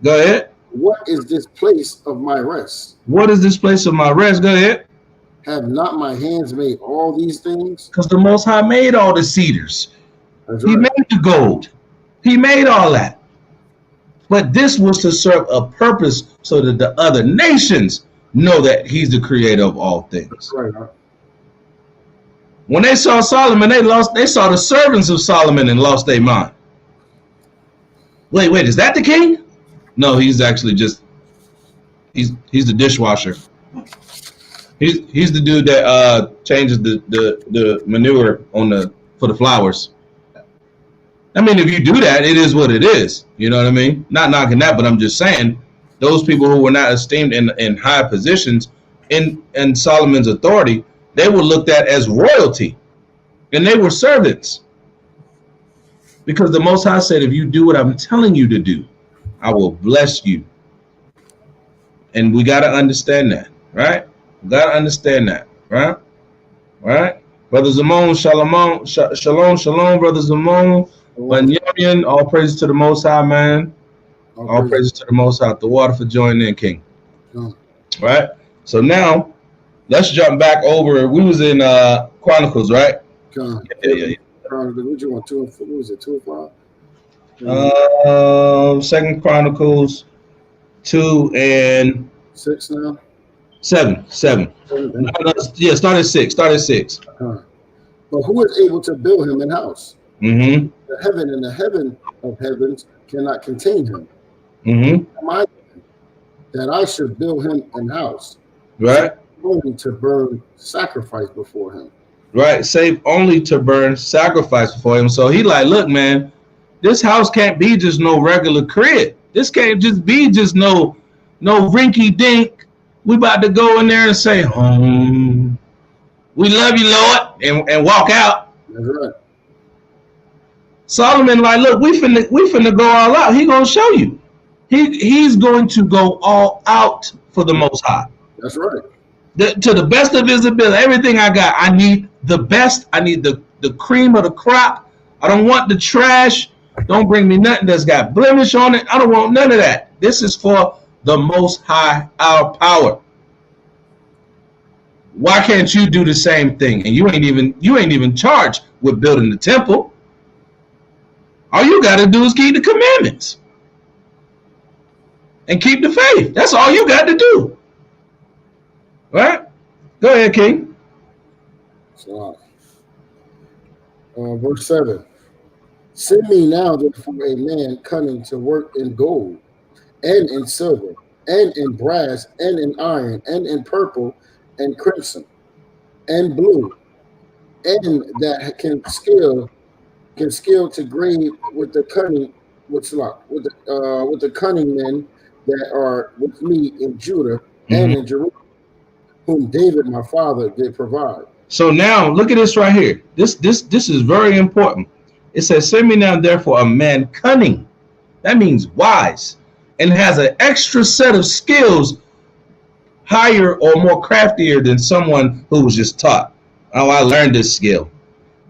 Go ahead. What is this place of my rest? What is this place of my rest? Go ahead. Have not my hands made all these things? Because the Most High made all the cedars. That's He right. made the gold. He made all that. But this was to serve a purpose so that the other nations know that he's the creator of all things. That's right. Huh? When they saw Solomon, they saw the servants of Solomon and lost their mind. Wait, is that the king? No, he's actually just he's the dishwasher. He's the dude that changes the manure for the flowers. I mean, if you do that, it is what it is. You know what I mean? Not knocking that, but I'm just saying those people who were not esteemed in high positions in Solomon's authority, they were looked at as royalty, and they were servants. Because the Most High said, if you do what I'm telling you to do, I will bless you. And we got to understand that, right? We got to understand that, right? Right? Brother Zamon, shalom, shalom, Brother Zamon. Banyan, all praises to the Most High, man. All praises to the Most High. The water for joining in, King. Right? So now, let's jump back over. We was in Chronicles, right? Yeah. What you want? 2 and 4? What was it? 2 and 5? 2 Chronicles 2 and 6 now. 7. Yeah, start at 6. But who is able to build him an house? Mm-hmm. The heaven and the heaven of heavens cannot contain him. Mm-hmm. Am I that I should build him an house? Right. Only to burn sacrifice before him. Right. Save only to burn sacrifice before him. So he like, look, man, this house can't be just no regular crib. This can't just be just no rinky dink. We about to go in there and say, we love you, Lord, and walk out. That's right. Solomon like, look, we finna go all out. He gonna show you. He's going to go all out for the Most High. That's right. To the best of his ability, everything I got, I need the best. I need the cream of the crop. I don't want the trash. Don't bring me nothing that's got blemish on it. I don't want none of that. This is for the Most High, our power. Why can't you do the same thing? And you ain't even charged with building the temple. All you got to do is keep the commandments and keep the faith. That's all you got to do. Right? Go ahead, King. So, verse 7. Send me now therefore a man cunning to work in gold, and in silver, and in brass, and in iron, and in purple, and crimson, and blue, and that can skill to grave with the cunning, with the cunning men that are with me in Judah and in Jerusalem, whom David my father did provide. So now look at this right here. This is very important. It says, send me now therefore a man cunning. That means wise, and has an extra set of skills higher or more craftier than someone who was just taught. Oh, I learned this skill.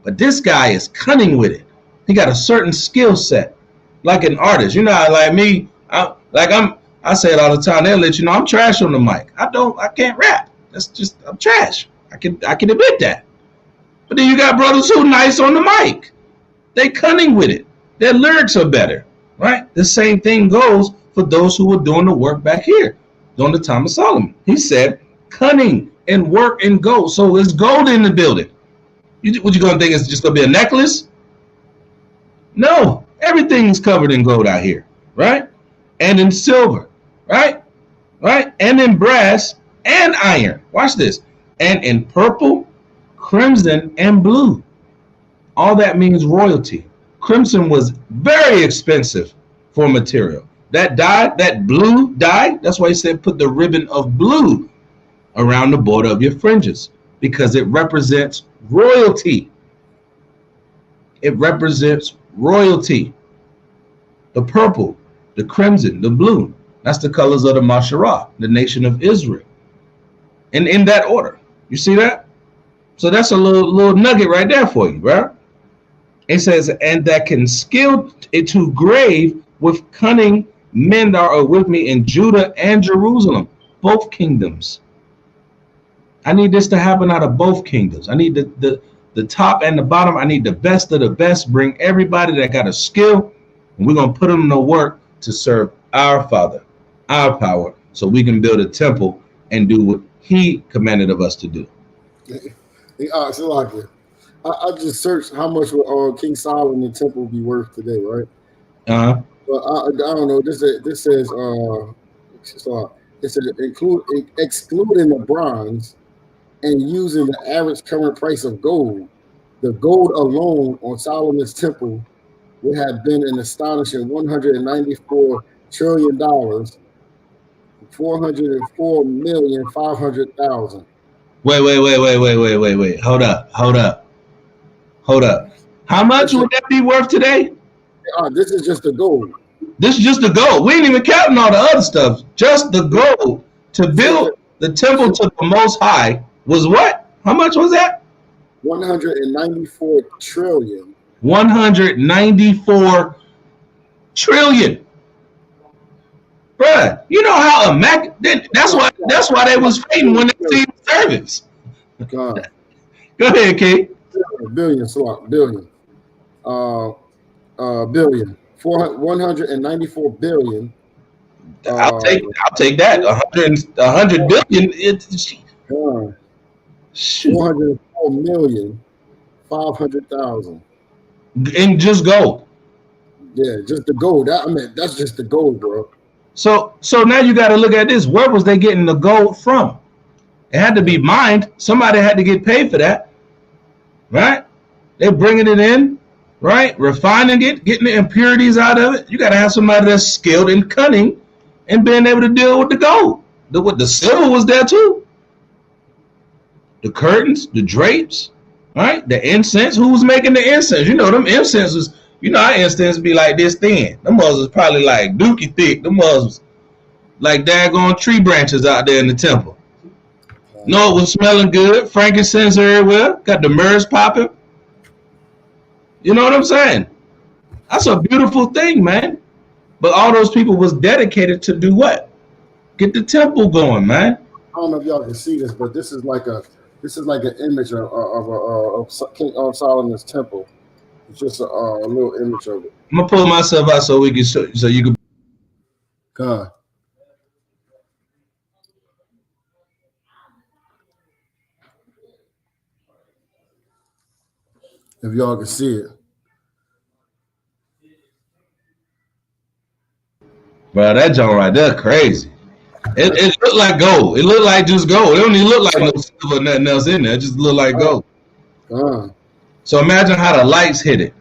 But this guy is cunning with it. He got a certain skill set, like an artist. You know, like me, I say it all the time. They'll let you know I'm trash on the mic. I can't rap. That's just, I'm trash. I can admit that. But then you got brothers who nice on the mic. They cunning with it. Their lyrics are better, right? The same thing goes for those who were doing the work back here during the time of Solomon. He said, cunning and work and gold. So there's gold in the building. What you gonna think it's just gonna be a necklace? No, everything's covered in gold out here, right? And in silver, right? And in brass and iron. Watch this. And in purple, crimson, and blue. All that means royalty. Crimson was very expensive for material. That dye, that blue dye, that's why he said put the ribbon of blue around the border of your fringes, because it represents royalty. It represents royalty. The purple, the crimson, the blue, that's the colors of the Masharah, the nation of Israel. And in that order. You see that? So that's a little nugget right there for you, right? It says, and that can skill it to grave with cunning men that are with me in Judah and Jerusalem, both kingdoms. I need this to happen out of both kingdoms. I need the top and the bottom. I need the best of the best. Bring everybody that got a skill, and we're going to put them to work to serve our Father, our power, so we can build a temple and do what he commanded of us to do. I just searched how much would King Solomon temple be worth today, right? But I don't know. This says excluding the bronze and using the average current price of gold, the gold alone on Solomon's temple would have been an astonishing $194 trillion, 404,500,000. Wait. Hold up. How much would that be worth today? This is just the gold. This is just the gold. We ain't even counting all the other stuff. Just the gold to build the temple to the Most High was what? How much was that? 194 trillion. 194 trillion. Bruh, you know how immaculate. That's why they was fighting when they see servants. God. Go ahead, Kate. Billion. 194 billion. I'll take that. 100 billion. 404,500,000. And just gold. Yeah, just the gold. That's just the gold, bro. So now you got to look at this. Where was they getting the gold from? It had to be mined. Somebody had to get paid for that, right? They're bringing it in, right? Refining it, getting the impurities out of it. You got to have somebody that's skilled and cunning and being able to deal with the gold. The silver was there too. The curtains, the drapes, right? The incense. Who was making the incense? You know, them incenses. You know, our incense be like this thin. Them was probably like dookie thick. Them was like daggone tree branches out there in the temple. No, it was smelling good. Frankincense everywhere. Got the myrrhs popping. You know what I'm saying? That's a beautiful thing, man. But all those people was dedicated to do what? Get the temple going, man. I don't know if y'all can see this, but this is like an image of King Solomon's temple. It's just a little image of it. I'm gonna pull myself out so we can show, so you can. God. If y'all can see it. Bro, that joint right there crazy. It looked like gold. It looked like just gold. It don't even look like no silver or nothing else in there. It just looked like gold. So imagine how the lights hit it.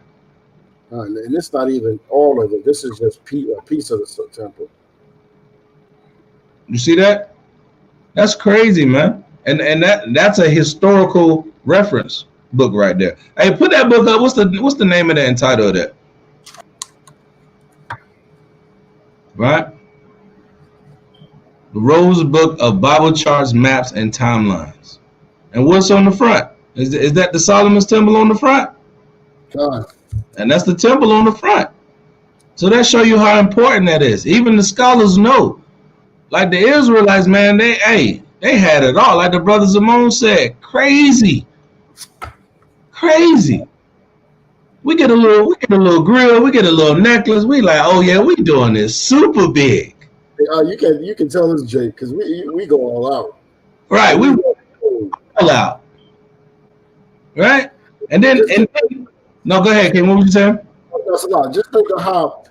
And it's not even all of it. This is just a piece of the temple. You see that? That's crazy, man. And that's a historical reference book right there. Hey, put that book up. What's the name of that and title of that? Right? The Rose Book of Bible Charts, Maps, and Timelines. And what's on the front? Is that the Solomon's Temple on the front? God. And that's the temple on the front. So that show you how important that is. Even the scholars know. Like the Israelites, man, they had it all. Like the brother Zamon said, crazy. We get a little grill, we get a little necklace. We like, oh yeah, we doing this super big. You can tell us, Jake, because we go all out. Right, we go all out. Right, and then no, go ahead, King. What was you saying? That's a lot. Just think of how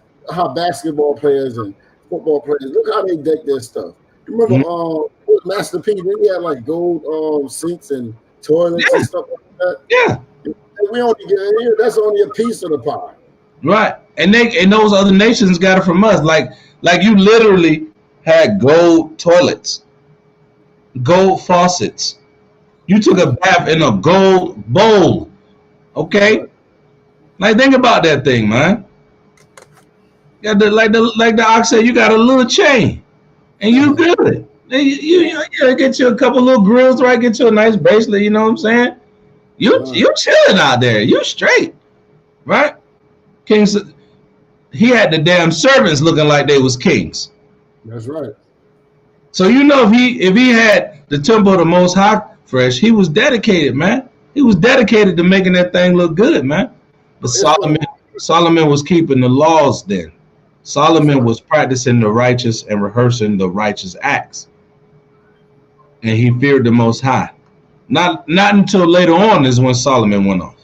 basketball players and football players look how they deck their stuff. You remember Master P? He had like gold sinks and toilets and stuff like that. Yeah. And we only get in here. That's only a piece of the pie. Right, and those other nations got it from us. Like you literally had gold toilets, gold faucets. You took a bath in a gold bowl. Okay. Like, think about that thing, man. You got like the ox said, you got a little chain, and you good. You get you a couple little grills, right? Get you a nice bracelet. You know what I'm saying? You chilling out there. You straight, right? Kings. He had the damn servants looking like they was kings. That's right. So you know if he had the temple of the Most High fresh, he was dedicated, man. He was dedicated to making that thing look good, man. But Solomon was keeping the laws then. Solomon was practicing the righteous and rehearsing the righteous acts. And he feared the Most High. Not until later on is when Solomon went off.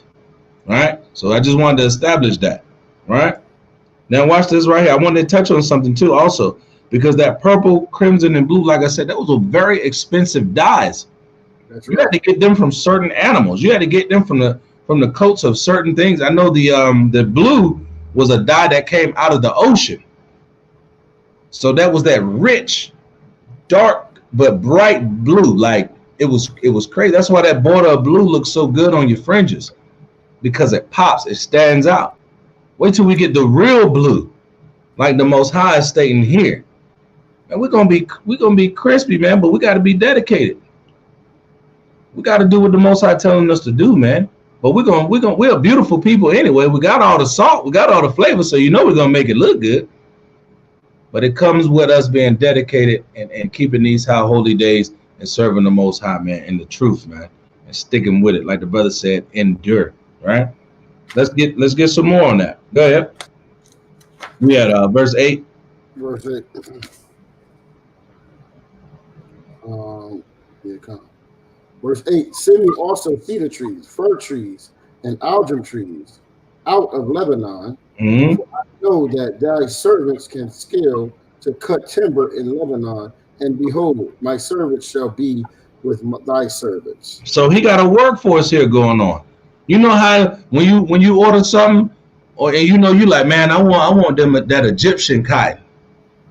Right? So I just wanted to establish that. Right? Now watch this right here. I wanted to touch on something too also. Because that purple, crimson, and blue, like I said, those were very expensive dyes. That's right. You had to get them from certain animals. You had to get them from the coats of certain things. I know the blue was a dye that came out of the ocean. So that was that rich dark but bright blue. Like it was crazy. That's why that border of blue looks so good on your fringes, because it pops, it stands out. Wait till we get the real blue, like the Most High is stating here. And we're gonna be crispy, man, but we gotta be dedicated. We gotta do what the Most High telling us to do, man. But we're beautiful people anyway. We got all the salt, we got all the flavor, so you know we're gonna make it look good. But it comes with us being dedicated and keeping these high holy days and serving the Most High, man, and the truth, man, and sticking with it. Like the brother said, endure, right? Let's get some more on that. Go ahead. We had verse 8. Verse 8. Verse 8. Send me also cedar trees, fir trees, and alder trees out of Lebanon. For I know that thy servants can skill to cut timber in Lebanon, and behold, my servants shall be with thy servants. So he got a workforce here going on. You know how when you order something, or you know you like, man, I want them that Egyptian cotton,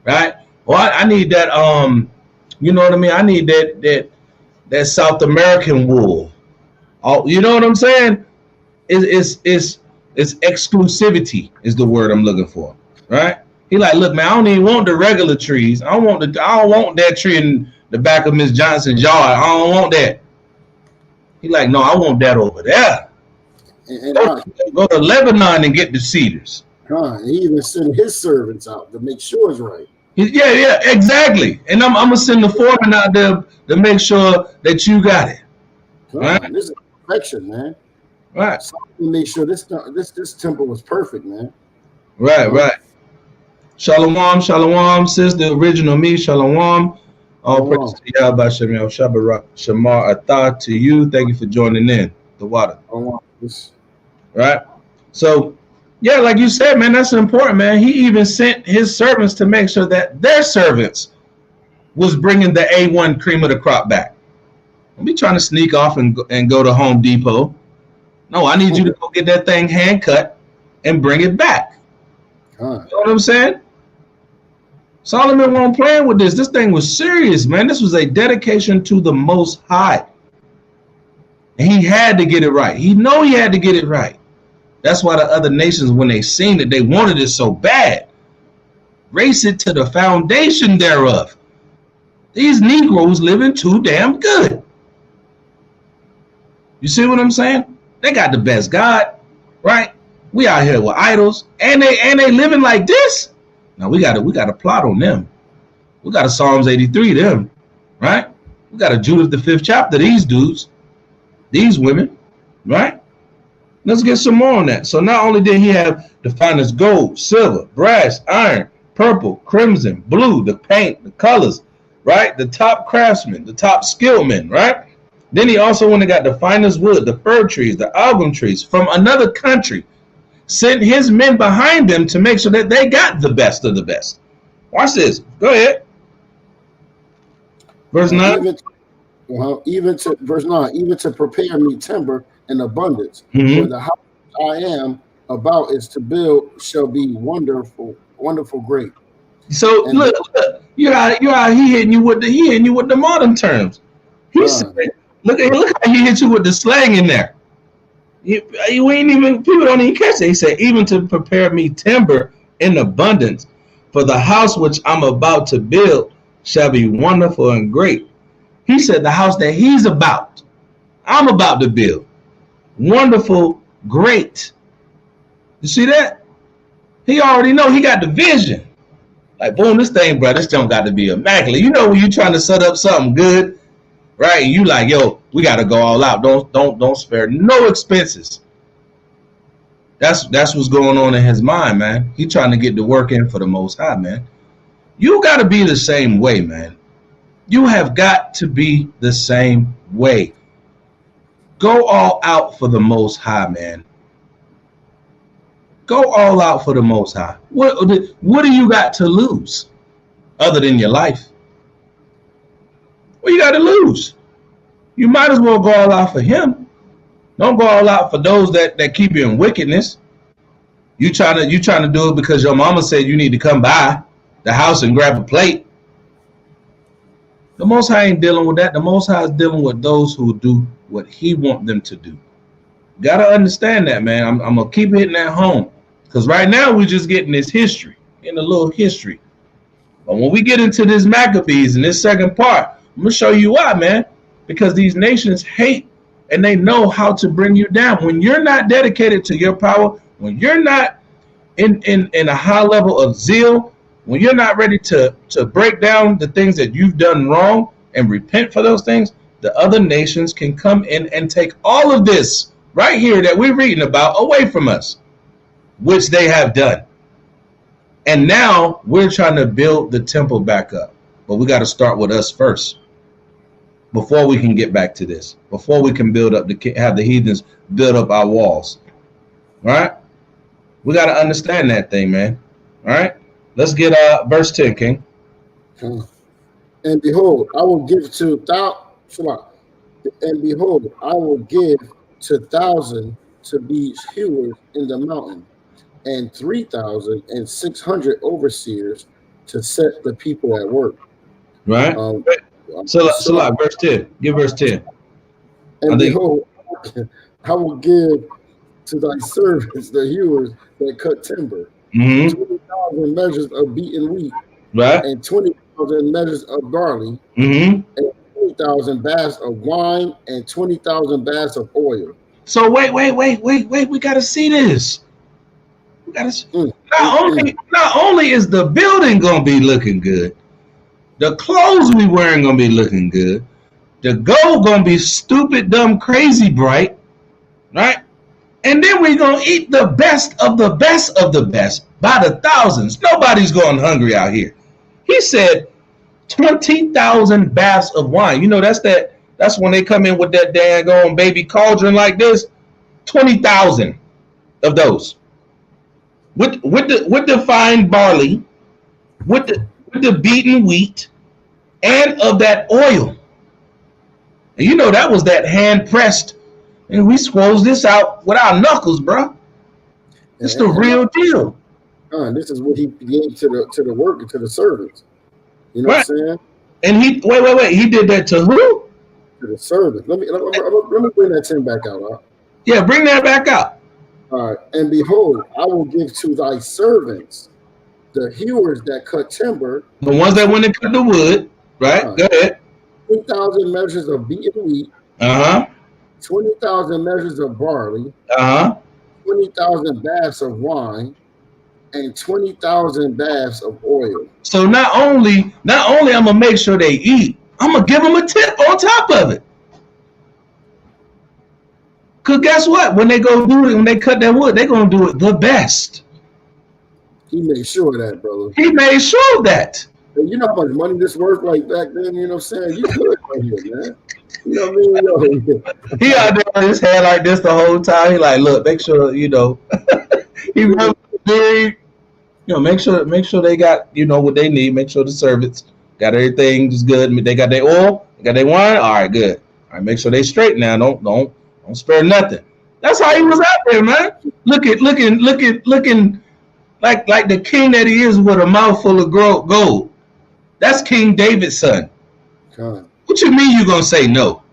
right? Or I need that you know what I mean? I need that South American wool. You know what I'm saying? It's exclusivity is the word I'm looking for, right? He like, look, man, I don't even want the regular trees. I don't want that tree in the back of Miss Johnson's yard. I don't want that. He like, no, I want that over there. And go to Lebanon and get the cedars. He even sent his servants out to make sure it's right. Yeah, exactly. And I'm gonna send the foreman out there to make sure that you got it. Right? This is perfection, man. Right. So we make sure this temple was perfect, man. Right. Shalom, sis, the original me. Shalom. All praise to Yahawashi, Shabbat, Shamar Atah to you. Thank you for joining in the water. Right. So, yeah, like you said, man, that's important, man. He even sent his servants to make sure that their servants was bringing the A1 cream of the crop back. Don't be trying to sneak off and go to Home Depot. No, I need you to go get that thing hand cut and bring it back. You know what I'm saying? Solomon wasn't playing with this. This thing was serious, man. This was a dedication to the Most High. And he had to get it right. He had to get it right. That's why the other nations, when they seen it, they wanted it so bad. Race it to the foundation thereof. These Negroes living too damn good. You see what I'm saying? They got the best God, right? We out here with idols, and they living like this. Now we got to plot on them. We got a Psalms 83 them, right? We got a Judith the 5th chapter. These dudes, these women, right? Let's get some more on that. So not only did he have the finest gold, silver, brass, iron, purple, crimson, blue, the paint, the colors, right? The top craftsmen, the top skilled men, right? Then he also went and got the finest wood, the fir trees, the algam trees from another country, sent his men behind them to make sure that they got the best of the best. Watch this. Go ahead. Verse 9. Even to prepare me timber in abundance, for the house I am about is to build shall be wonderful great. So and look, you're out. He hitting you with the modern terms. He said, look how he hit you with the slang in there. You ain't even, people don't even catch it. He said, even to prepare me timber in abundance, for the house which I'm about to build shall be wonderful and great. He said the house that I'm about to build, wonderful, great. You see that? He already know. He got the vision. Like, boom, this thing, bro, this don't got to be immaculate. You know when you're trying to set up something good, right? And you like, yo, we got to go all out. Don't spare no expenses. That's what's going on in his mind, man. He trying to get the work in for the Most High, man. You got to be the same way, man. You have got to be the same way. Go all out for the Most High, man. Go all out for the Most High. What do you got to lose other than your life? What you got to lose? You might as well go all out for him. Don't go all out for those that keep you in wickedness. You trying to do it because your mama said you need to come by the house and grab a plate. The Most High ain't dealing with that. The Most High is dealing with those who do what He want them to do. Gotta understand that, man. I'm gonna keep hitting that home, because right now we're just getting this history, in a little history. But when we get into this Maccabees in this second part, I'm gonna show you why, man. Because these nations hate, and they know how to bring you down. When you're not dedicated to your power, when you're not in a high level of zeal, when you're not ready to break down the things that you've done wrong and repent for those things, the other nations can come in and take all of this right here that we're reading about away from us, which they have done. And now we're trying to build the temple back up. But we got to start with us first before we can get back to this, before we can build up have the heathens build up our walls. All right? We got to understand that thing, man. All right? Let's get verse 10, King. And behold, I will give to I will give to 1,000 to be hewers in the mountain, and 3,600 overseers to set the people at work. Right. So like verse 10. Give verse 10. And behold, I will give to thy servants the hewers that cut timber, 20,000 measures of beaten wheat, right, and 20,000 measures of barley, and 20,000 baths of wine, and 20,000 baths of oil. So wait. We got to see this. We got to. Not only is the building gonna be looking good, the clothes we wearing gonna be looking good, the gold gonna be stupid, dumb, crazy bright, right? And then we're gonna eat the best of the best of the best by the thousands. Nobody's going hungry out here. He said 20,000 baths of wine. You know, that's when they come in with that daggone baby cauldron like this. 20,000 of those. With the fine barley, with the beaten wheat, and of that oil. And you know that was that hand pressed, and we squoze this out with our knuckles, bro. It's the real deal. This is what he gave to the worker, to the servants. You know what I'm saying? And he wait. He did that to who? To the servants. Let me bring that 10 back out. Huh? Yeah, bring that back out. All right. And behold, I will give to thy servants the hewers that cut timber. The ones that went and cut the wood. Right. Go ahead. 2,000 measures of beaten wheat. 20,000 measures of barley. 20,000 baths of wine, and 20,000 baths of oil. So not only I'm gonna make sure they eat, I'm gonna give them a tip on top of it. Cause guess what? When they go do it, when they cut that wood, they're gonna do it the best. He made sure of that, brother. He made sure of that. You know how much money this worth like back then, you know what I'm saying? You good right here, man. You know what I mean? He out there with his hair like this the whole time. He like, look, make sure, you know, he rubbed the you know, make sure they got, you know, what they need. Make sure the servants got everything just good. They got their oil, they got their wine. All right, good. All right, make sure they straight now. Don't spare nothing. That's how he was out there, man. Looking like the king that he is with a mouthful of gold. That's King David's son. God. What you mean you gonna say no?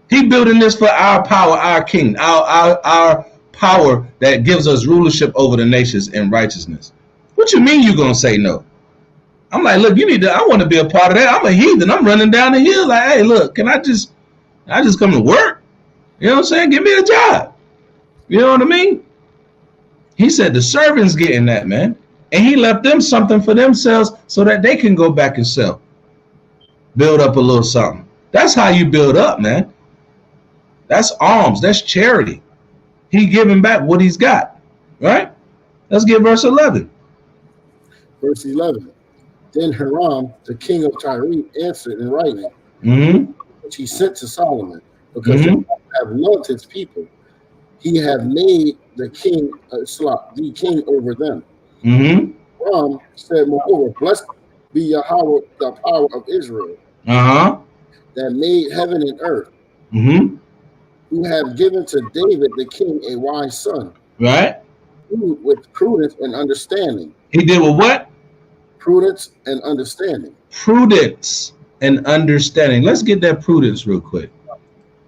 He building this for our power, our king, our power that gives us rulership over the nations in righteousness. What you mean you gonna say no? I'm like, look, I want to be a part of that. I'm a heathen. I'm running down the hill like, hey, look, can I just come to work? You know what I'm saying? Give me a job. You know what I mean? He said the servants getting that, man. And he left them something for themselves so that they can go back and sell. Build up a little something. That's how you build up, man. That's alms. That's charity. He giving back what he's got. Right? Let's get verse 11. Verse 11. Then Hiram, the king of Tyre, answered in writing, which he sent to Solomon, because he have loved his people. He have made the king the king over them. Hiram said, moreover, blessed be Yahweh, the power of Israel, that made heaven and earth, who have given to David the king a wise son, right? With prudence and understanding. He did with what? Prudence and understanding. Prudence and understanding. Let's get that prudence real quick.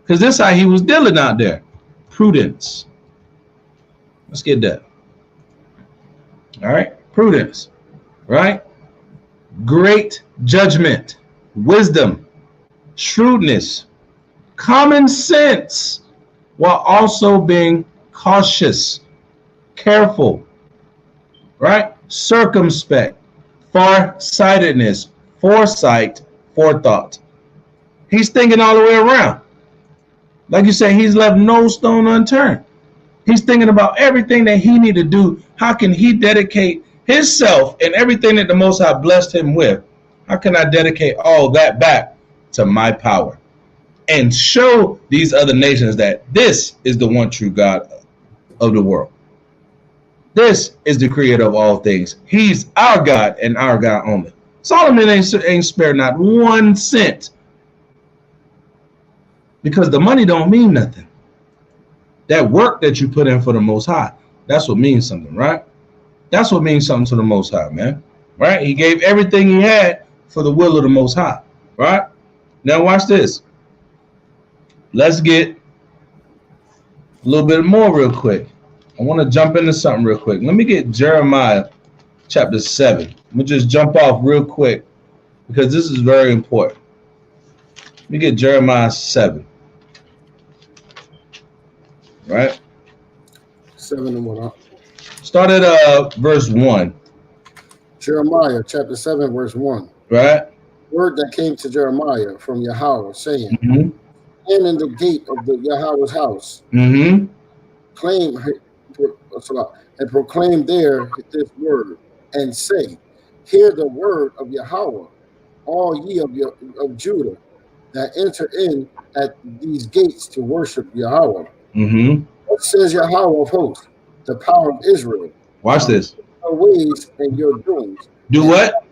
Because this is how he was dealing out there. Prudence. Let's get that. All right. Prudence. Right? Great judgment. Wisdom. Shrewdness. Common sense. While also being cautious. Careful. Right? Circumspect. Far-sightedness. Foresight. Forethought. He's thinking all the way around. Like you said, he's left no stone unturned. He's thinking about everything that he need to do. How can he dedicate himself and everything that the Most High blessed him with? How can I dedicate all that back to my power and show these other nations that this is the one true God of the world? This is the creator of all things. He's our God and our God only. Solomon ain't spared not 1 cent, because the money don't mean nothing. That work that you put in for the Most High, that's what means something, right? That's what means something to the Most High, man. Right? He gave everything he had for the will of the Most High, right? Now watch this. Let's get a little bit more real quick. I want to jump into something real quick. Let me get Jeremiah chapter 7. Let me just jump off real quick because this is very important. Let me get Jeremiah 7. Right? 7 and what? Start at verse 1. Jeremiah chapter 7, verse 1. Right? Word that came to Jeremiah from Yahweh, saying, Stand in the gate of the Yahweh's house, claim and proclaim there this word, and say, Hear the word of Yahweh, all ye of Judah, that enter in at these gates to worship Yahweh. What says Yahweh of hosts, the power of Israel? Watch this. Your ways and your doings. Do what?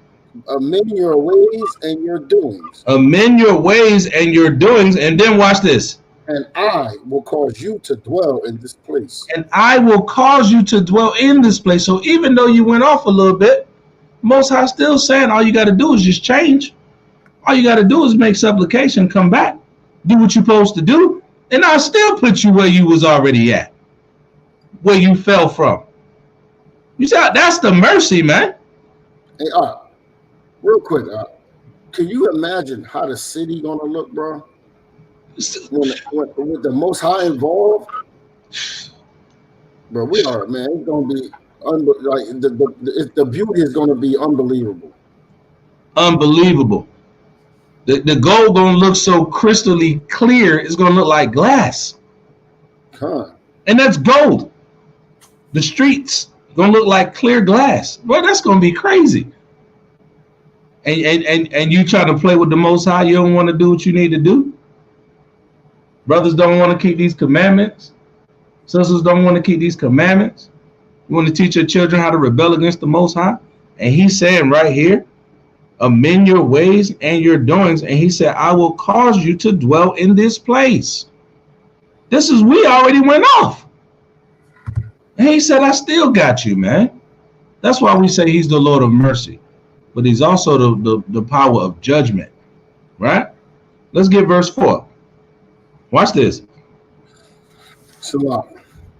Amend your ways and your doings. Amend your ways and your doings. And then watch this. And I will cause you to dwell in this place. And I will cause you to dwell in this place. So even though you went off a little bit, Most High still saying all you got to do is just change. All you got to do is make supplication, come back, do what you're supposed to do, and I'll still put you where you was already at, where you fell from. You see, that's the mercy, man. Hey, real quick, can you imagine how the city gonna look, bro? With the Most High involved, bro, we are, man. It's gonna be like the beauty is gonna be unbelievable. Unbelievable. The gold gonna look so crystally clear, it's gonna look like glass. And that's gold. The streets gonna look like clear glass. Boy, that's gonna be crazy. And you try to play with the Most High, you don't want to do what you need to do. Brothers don't want to keep these commandments. Sisters don't want to keep these commandments. You want to teach your children how to rebel against the Most High? And he's saying right here, amend your ways and your doings. And he said, I will cause you to dwell in this place. This is, we already went off. And he said, I still got you, man. That's why we say he's the Lord of mercy. But he's also the power of judgment. Right? Let's get verse 4. Watch this. So,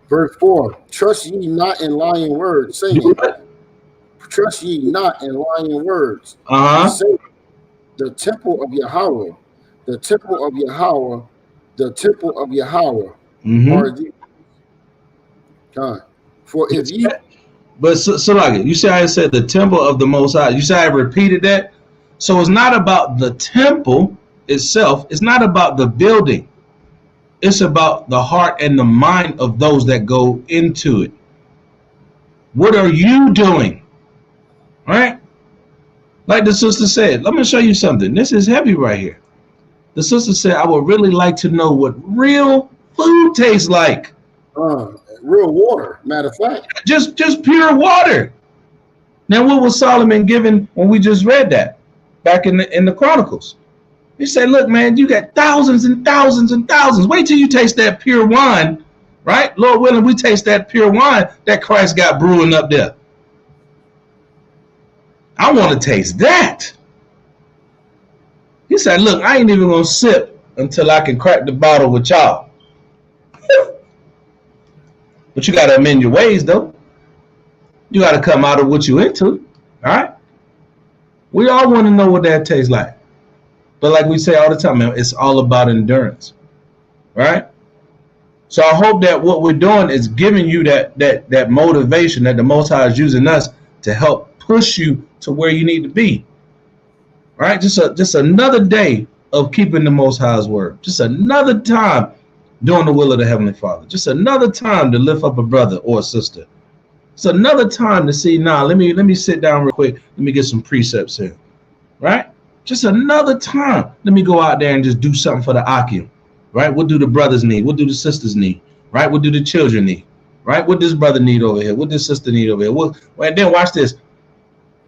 verse 4. Trust ye not in lying words, saying, trust ye not in lying words. Say, the temple of Yahweh, the temple of Yahweh, the temple of Yahweh are these. For if ye... But so like you see how I said the temple of the Most High. You see how I repeated that? So it's not about the temple itself. It's not about the building. It's about the heart and the mind of those that go into it. What are you doing? Right? Like the sister said, let me show you something. This is heavy right here. The sister said, I would really like to know what real food tastes like. Real water, matter of fact. Just pure water. Now, what was Solomon given when we just read that back in the Chronicles? He said, look, man, you got thousands and thousands and thousands. Wait till you taste that pure wine, right? Lord willing, we taste that pure wine that Christ got brewing up there. I want to taste that. He said, look, I ain't even going to sip until I can crack the bottle with y'all. But you got to amend your ways, though. You got to come out of what you into. All right? We all want to know what that tastes like. But like we say all the time, man, it's all about endurance. Right? So I hope that what we're doing is giving you that motivation that the Most High is using us to help push you to where you need to be. Right? Just another day of keeping the Most High's word. Just another time doing the will of the Heavenly Father. Just another time to lift up a brother or a sister. It's another time to see, let me sit down real quick. Let me get some precepts in. Right? Just another time. Let me go out there and just do something for the Akim. Right? What do the brothers need? What do the sisters need? Right? What do the children need? Right? What does brother need over here? What does sister need over here? And then watch this.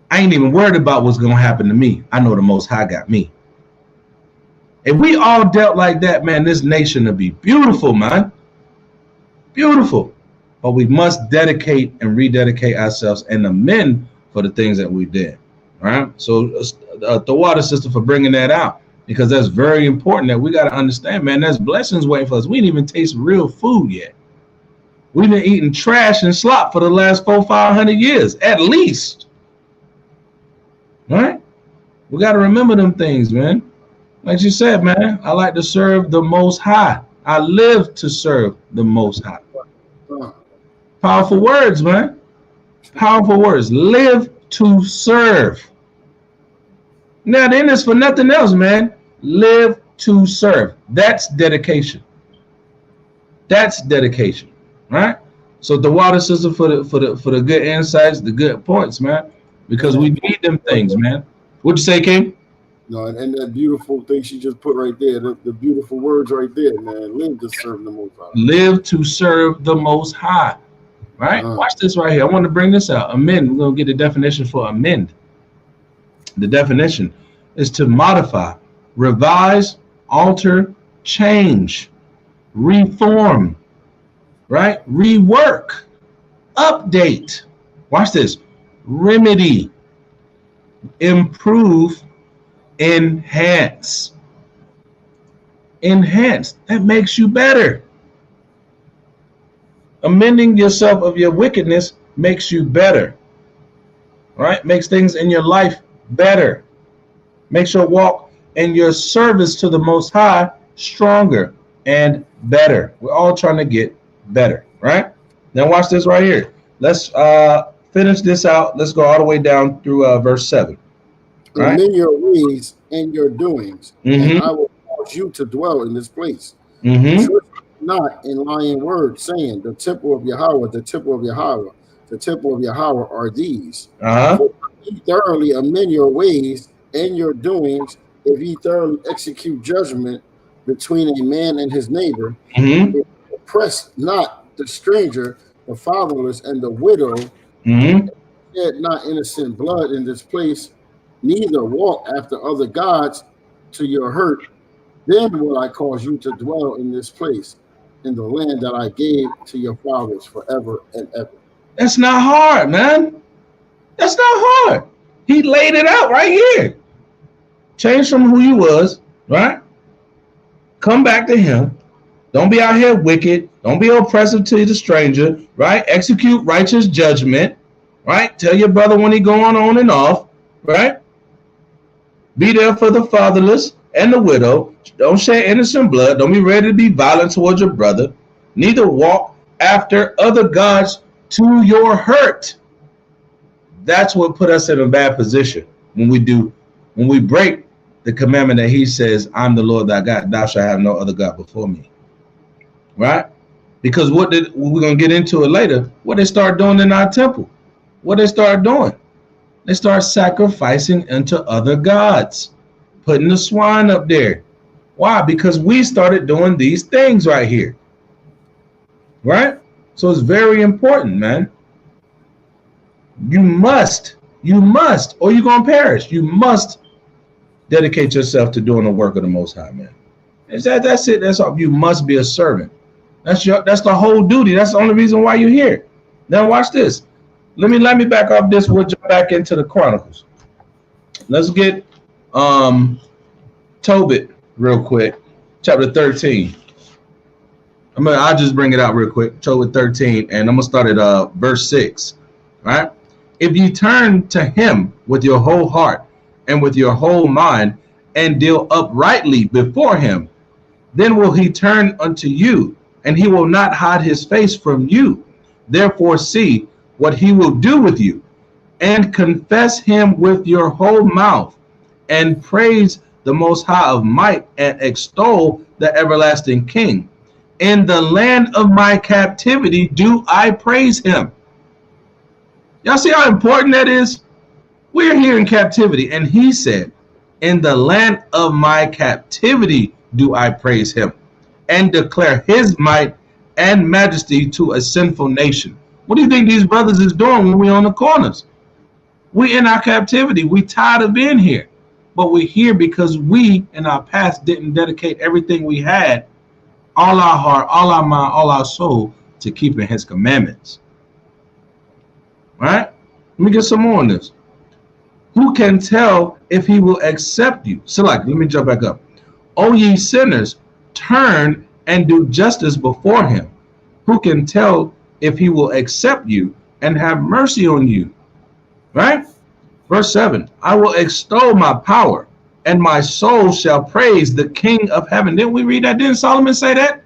I ain't even worried about what's going to happen to me. I know the Most High got me. If we all dealt like that, man, this nation would be beautiful, man. Beautiful. But we must dedicate and rededicate ourselves and amend for the things that we did. All right? So the water sister for bringing that out, because that's very important that we got to understand, man, there's blessings waiting for us. We didn't even taste real food yet. We've been eating trash and slop for the last 400-500 years, at least. All right? We got to remember them things, man. Like you said, man, I like to serve the Most High. I live to serve the Most High. Powerful words, man. Powerful words. Live to serve. Now, then it's for nothing else, man. Live to serve. That's dedication. That's dedication, right? So the water sister for the good insights, the good points, man, because we need them things, man. What'd you say, King? No, and that beautiful thing she just put right there, the beautiful words right there, man. Live to serve the Most High. Live to serve the Most High. Right? Watch this right here. I want to bring this out. Amend. We're going to get the definition for amend. The definition is to modify, revise, alter, change, reform, right? Rework, update. Watch this. Remedy, improve, enhance. Enhance. That makes you better. Amending yourself of your wickedness makes you better. Right? Makes things in your life better. Makes your walk and your service to the Most High stronger and better. We're all trying to get better. Right? Now watch this right here. Let's finish this out. Let's go all the way down through verse 7. Right? Amend your ways and your doings, and I will cause you to dwell in this place. Not in lying words, saying the temple of Yahweh, the temple of Yahweh, the temple of Yahweh are these. For ye thoroughly amend your ways and your doings, if ye thoroughly execute judgment between a man and his neighbor, oppress not the stranger, the fatherless, and the widow, shed not innocent blood in this place, neither walk after other gods to your hurt. Then will I cause you to dwell in this place, in the land that I gave to your fathers forever and ever. That's not hard, man. That's not hard. He laid it out right here. Change from who you was, right? Come back to him. Don't be out here wicked. Don't be oppressive to the stranger, right? Execute righteous judgment, right? Tell your brother when he going on and off, right? Be there for the fatherless and the widow. Don't shed innocent blood. Don't be ready to be violent towards your brother. Neither walk after other gods to your hurt. That's what put us in a bad position when we break the commandment that he says, I'm the Lord thy God, thou shalt have no other God before me. Right? Because we're going to get into it later, what they start doing in our temple. What they start doing? They start sacrificing unto other gods, putting the swine up there. Why? Because we started doing these things right here. Right? So it's very important, man. You must, or you're going to perish. You must dedicate yourself to doing the work of the Most High, man. That's it. That's all. You must be a servant. That's the whole duty. That's the only reason why you're here. Now watch this. Let me back off this. We'll jump back into the Chronicles. Let's get Tobit, real quick, chapter 13. I'll just bring it out real quick. Tobit 13, and I'm gonna start at verse 6. Right? If you turn to him with your whole heart and with your whole mind, and deal uprightly before him, then will he turn unto you, and he will not hide his face from you. Therefore see what he will do with you, and confess him with your whole mouth, and praise the Most High of might, and extol the everlasting King. In the land of my captivity do I praise him. Y'all see how important that is? We're here in captivity, and he said, in the land of my captivity do I praise him, and declare his might and majesty to a sinful nation. What do you think these brothers is doing when we're on the corners? We in our captivity. We tired of being here, but we're here because we in our past didn't dedicate everything we had, all our heart, all our mind, all our soul, to keeping his commandments. Right? Let me get some more on this. Who can tell if he will accept you? Select. Let me jump back up. O ye sinners, turn and do justice before him. Who can tell if he will accept you and have mercy on you? Right? Verse 7. I will extol my power, and my soul shall praise the King of heaven. Didn't we read that? Didn't Solomon say that?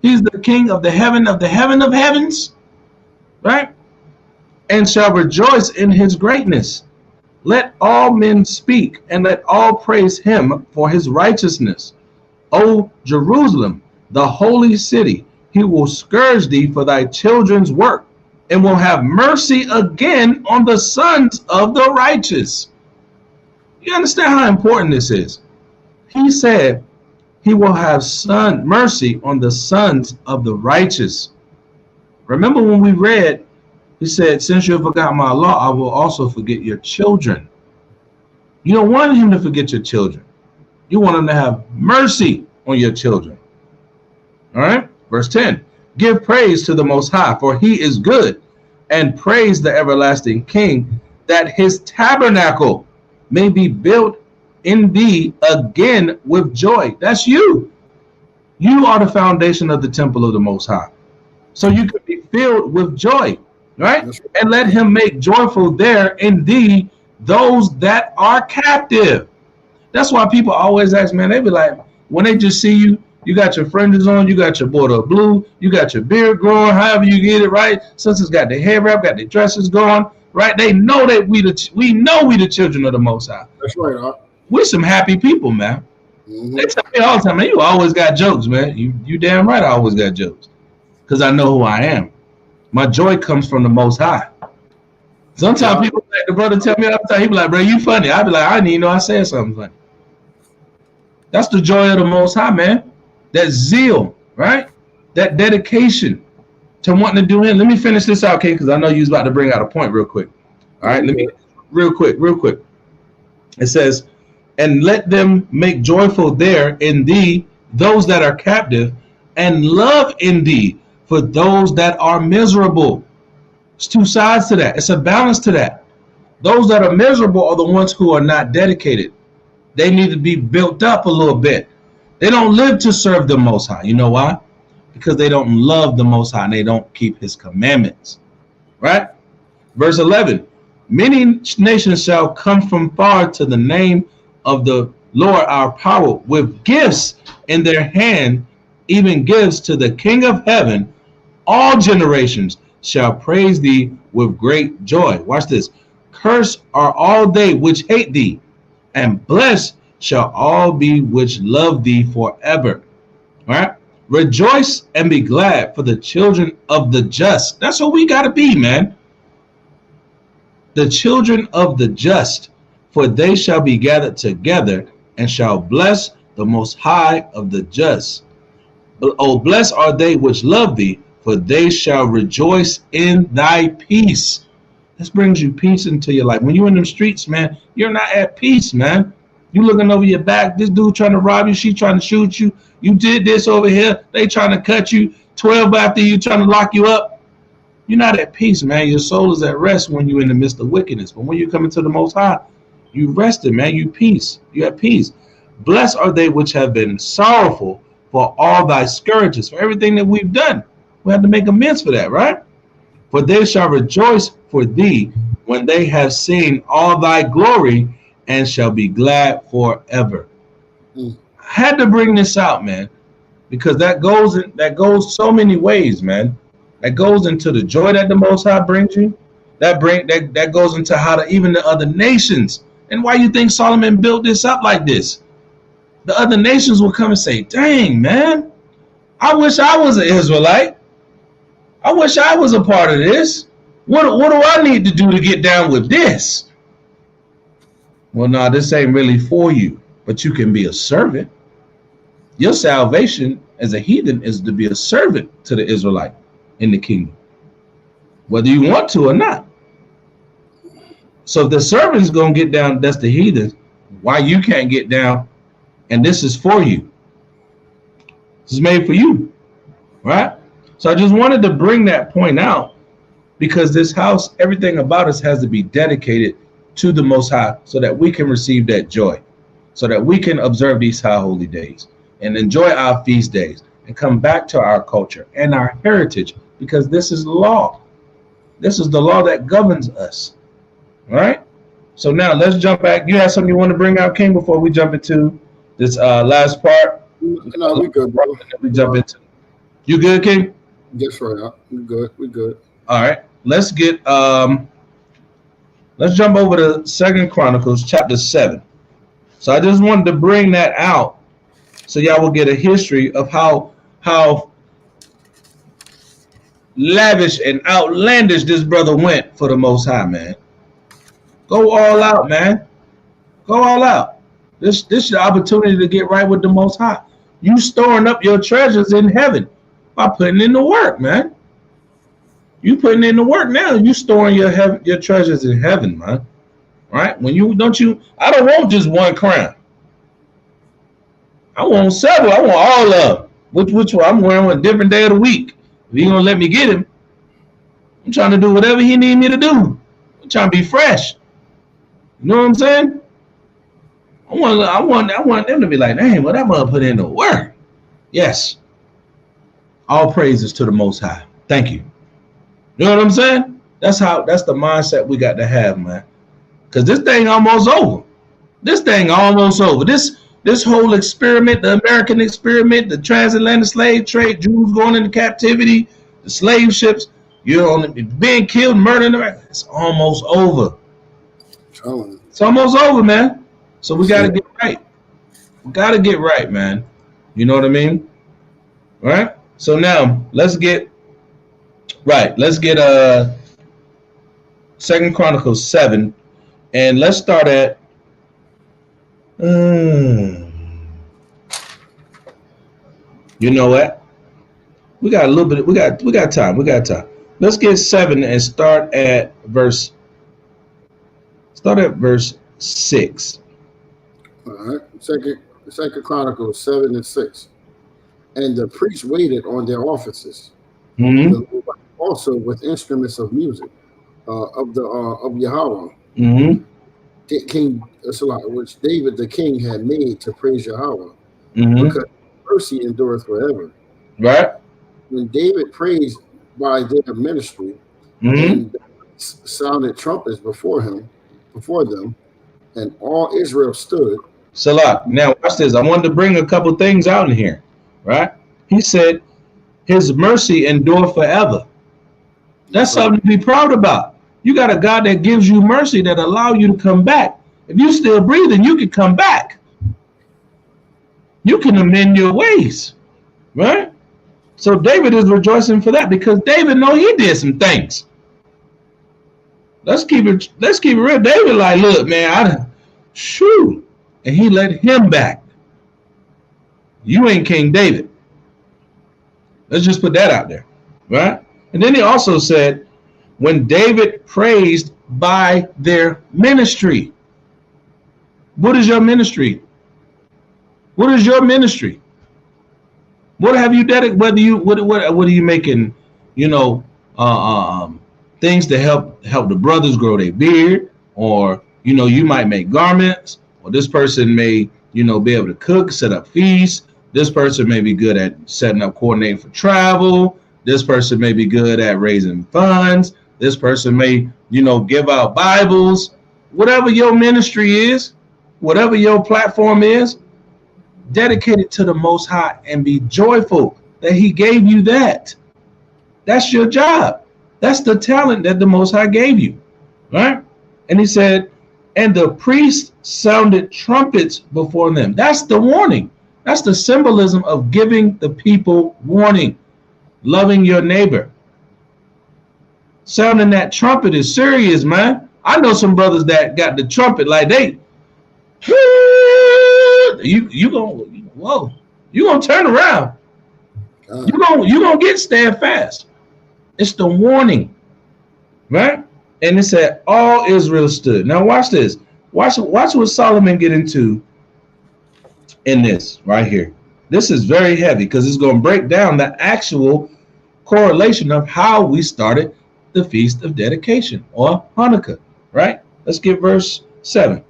He's the King of the heaven of heavens. Right? And shall rejoice in his greatness. Let all men speak, and let all praise him for his righteousness. O Jerusalem, the holy city, he will scourge thee for thy children's work, and will have mercy again on the sons of the righteous. You understand how important this is? He said he will have mercy on the sons of the righteous. Remember when we read, he said, since you have forgotten my law, I will also forget your children. You don't want him to forget your children. You want him to have mercy on your children. All right. Verse 10. Give praise to the Most High, for he is good, and praise the everlasting King, that his tabernacle may be built in thee again with joy. That's you. You are the foundation of the temple of the Most High. So you can be filled with joy. Right? And let him make joyful there in thee those that are captive. That's why people always ask, man, they be like, when they just see you, you got your fringes on, you got your border blue, you got your beard growing, however you get it, right? Sisters got their hair wrap, got their dresses going, right? They know that we know we the children of the Most High. That's right. We're some happy people, man. Mm-hmm. They tell me all the time, man, you always got jokes, man. You damn right I always got jokes, because I know who I am. My joy comes from the Most High. Sometimes people, like the brother tell me all the time, he be like, bro, you funny. I be like, I didn't even know I said something funny. That's the joy of the Most High, man. That zeal, right? That dedication to wanting to do him. Let me finish this out, okay? Because I know you was about to bring out a point real quick. All right, let me, real quick. It says, and let them make joyful there in thee those that are captive, and love in thee for those that are miserable. It's two sides to that. It's a balance to that. Those that are miserable are the ones who are not dedicated. They need to be built up a little bit. They don't live to serve the Most High. You know why? Because they don't love the Most High and they don't keep his commandments. Right? Verse 11. Many nations shall come from far to the name of the Lord our power with gifts in their hand, even gifts to the King of heaven. All generations shall praise thee with great joy. Watch this. Cursed are all they which hate thee, and blessed shall all be which love thee forever. All right. Rejoice and be glad for the children of the just. That's what we got to be, man. The children of the just, for they shall be gathered together and shall bless the Most High of the just. Oh, blessed are they which love thee, for they shall rejoice in thy peace. This brings you peace into your life. When you're in them streets, man, you're not at peace, man. You looking over your back, this dude trying to rob you, she trying to shoot you. You did this over here, they trying to cut you. 12 after you, trying to lock you up. You're not at peace, man. Your soul is at rest when you're in the midst of wickedness. But when you come into the Most High, you rested, man. You peace. You at peace. Blessed are they which have been sorrowful for all thy scourges, for everything that we've done. We have to make amends for that, right? For they shall rejoice for thee when they have seen all thy glory, and shall be glad forever. I had to bring this out, man, because that goes so many ways, man. That goes into the joy that the Most High brings you. That goes into how even the other nations, and why you think Solomon built this up like this. The other nations will come and say, dang, man, I wish I was an Israelite. I wish I was a part of this. What do I need to do to get down with this? Well, no, this ain't really for you, but you can be a servant. Your salvation as a heathen is to be a servant to the Israelite in the kingdom, whether you want to or not. So if the servant's going to get down, that's the heathen, why you can't get down? And this is for you. This is made for you, right? So I just wanted to bring that point out, because this house, everything about us has to be dedicated to the Most High so that we can receive that joy, so that we can observe these high holy days and enjoy our feast days and come back to our culture and our heritage, because this is law. This is the law that governs us, all right? So now let's jump back. You have something you want to bring out, King, before we jump into this last part? No, we good, bro. We jump into. You good, King? Yes, right. We good. We good. All right. Let's get let's jump over to 2 Chronicles chapter 7. So I just wanted to bring that out so y'all will get a history of how lavish and outlandish this brother went for the Most High, man. Go all out, man. Go all out. This is your opportunity to get right with the Most High. You storing up your treasures in heaven by putting in the work, man. You putting in the work now. You storing your treasures in heaven, man. Right? I don't want just one crown. I want several. I want all of them. Which one? I'm wearing a different day of the week. If he gonna let me get him, I'm trying to do whatever he need me to do. I'm trying to be fresh. You know what I'm saying? I want them to be like, dang, well, that mother put in the work. Yes. All praises to the Most High. Thank you. You know what I'm saying? That's the mindset we got to have, man. Because this thing almost over. This whole experiment, the American experiment, the transatlantic slave trade, Jews going into captivity, the slave ships, being killed, murdered, it's almost over. It's almost over, man. So we got to get right. We got to get right, man. You know what I mean? All right? So now let's get right. Let's get 2 Chronicles 7, and let's start at you know what? We got a little bit. We got time. Let's get 7 and start at verse 6. All right. Second Chronicles 7 and 6. And the priests waited on their offices, also with instruments of music of Yahweh, King which David the king had made to praise Yahweh, because mercy endureth forever. Right. When David praised by their ministry, and sounded trumpets before them, and all Israel stood. Salah. Now watch this. I wanted to bring a couple things out in here. Right? He said, his mercy endure forever. That's something to be proud about. You got a God that gives you mercy, that allow you to come back. If you're still breathing, you can come back. You can amend your ways. Right? So David is rejoicing for that, because David know he did some things. Let's keep it real. David like, look, man, and he let him back. You ain't King David. Let's just put that out there, right? And then he also said, when David praised by their ministry. What is your ministry? What is your ministry? What have you done? What are you making? Things to help the brothers grow their beard, or you might make garments, or this person may be able to cook, set up feasts. This person may be good at setting up, coordinating for travel. This person may be good at raising funds. This person may, give out Bibles. Whatever your ministry is, whatever your platform is, dedicate it to the Most High and be joyful that he gave you that. That's your job. That's the talent that the Most High gave you, right? And he said, and the priest sounded trumpets before them. That's the warning. That's the symbolism of giving the people warning, loving your neighbor. Sounding that trumpet is serious, man. I know some brothers that got the trumpet like they, you gonna turn around. You gonna get steadfast. It's the warning, right? And it said all Israel stood. Now watch this. Watch what Solomon get into in this right here. This is very heavy because it's going to break down the actual correlation of how we started the Feast of Dedication or Hanukkah, right? Let's get verse 7.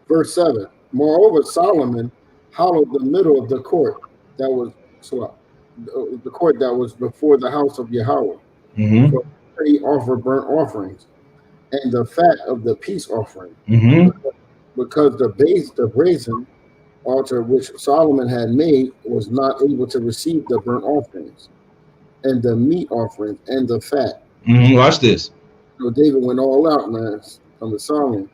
Verse 7. Moreover, Solomon hallowed the middle of the court that was the court that was before the house of Yahweh. Mm-hmm. He offered burnt offerings and the fat of the peace offering, because the brazen altar which Solomon had made was not able to receive the burnt offerings and the meat offerings and the fat. Watch this. So David went all out, man, from the Solomon.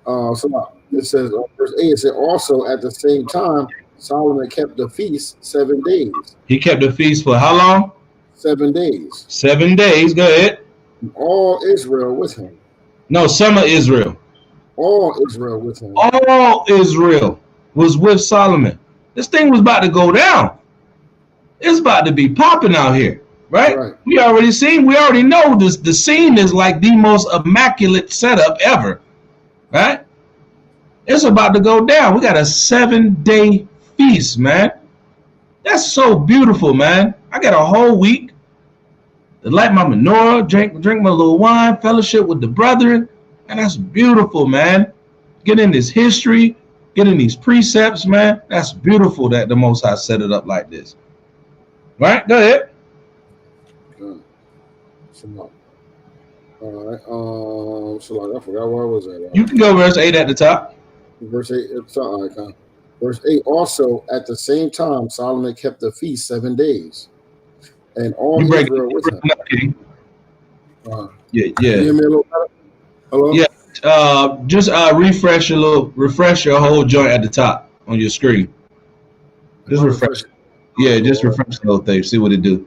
So it says, verse 8, it said, also at the same time, Solomon kept the feast 7 days. He kept the feast for how long? 7 days. 7 days. Go ahead. All Israel with him. No, some of Israel. All Israel with him. All Israel was with Solomon. This thing was about to go down. It's about to be popping out here, right? We already know this. The scene is like the most immaculate setup ever, right? It's about to go down. We got a 7-day feast, man. That's so beautiful, man. I got a whole week to light my menorah, drink my little wine, fellowship with the brethren, and that's beautiful, man. Get in this history, get in these precepts, man. That's beautiful that the Most High set it up like this. Right? Go ahead. All right. So I forgot where I was at. You can go verse 8 at the top. Verse 8. Verse 8. Also, at the same time, Solomon kept the feast 7 days, and all Israel with him. Yeah. Can you hear me a little better? Hello? Yeah. Just refresh your whole joint at the top on your screen. Just refresh. Yeah, just refresh the whole thing. See what it do.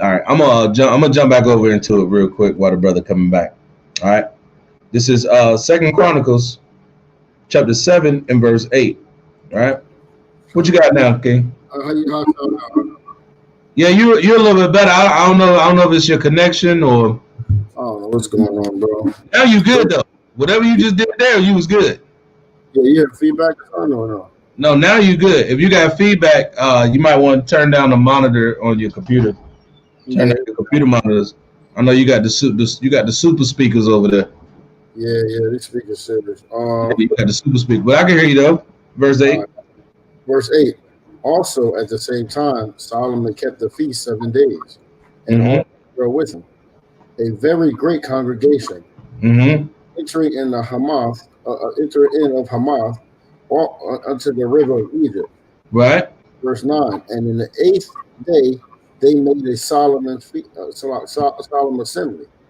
All right, I'm gonna jump back over into it real quick while the brother coming back. All right, this is 2 Chronicles, chapter 7 and verse 8. All right, what you got now, King? Yeah, you're a little bit better. I don't know if it's your connection or. I don't know what's going on, bro. Now you good though. Whatever you just did there, you was good. Yeah, you have feedback? Oh no. No, now you good. If you got feedback, you might want to turn down the monitor on your computer. Turn down your computer monitors. I know you got the super speakers over there. Yeah, these speakers serious. You got the super speaker, but I can hear you though. Verse 8. Verse 8. Also, at the same time, Solomon kept the feast 7 days, and all were with him. A very great congregation, entering in of Hamath, unto the river of Egypt. Right. Verse 9. And in the 8th day, they made a solemn assembly.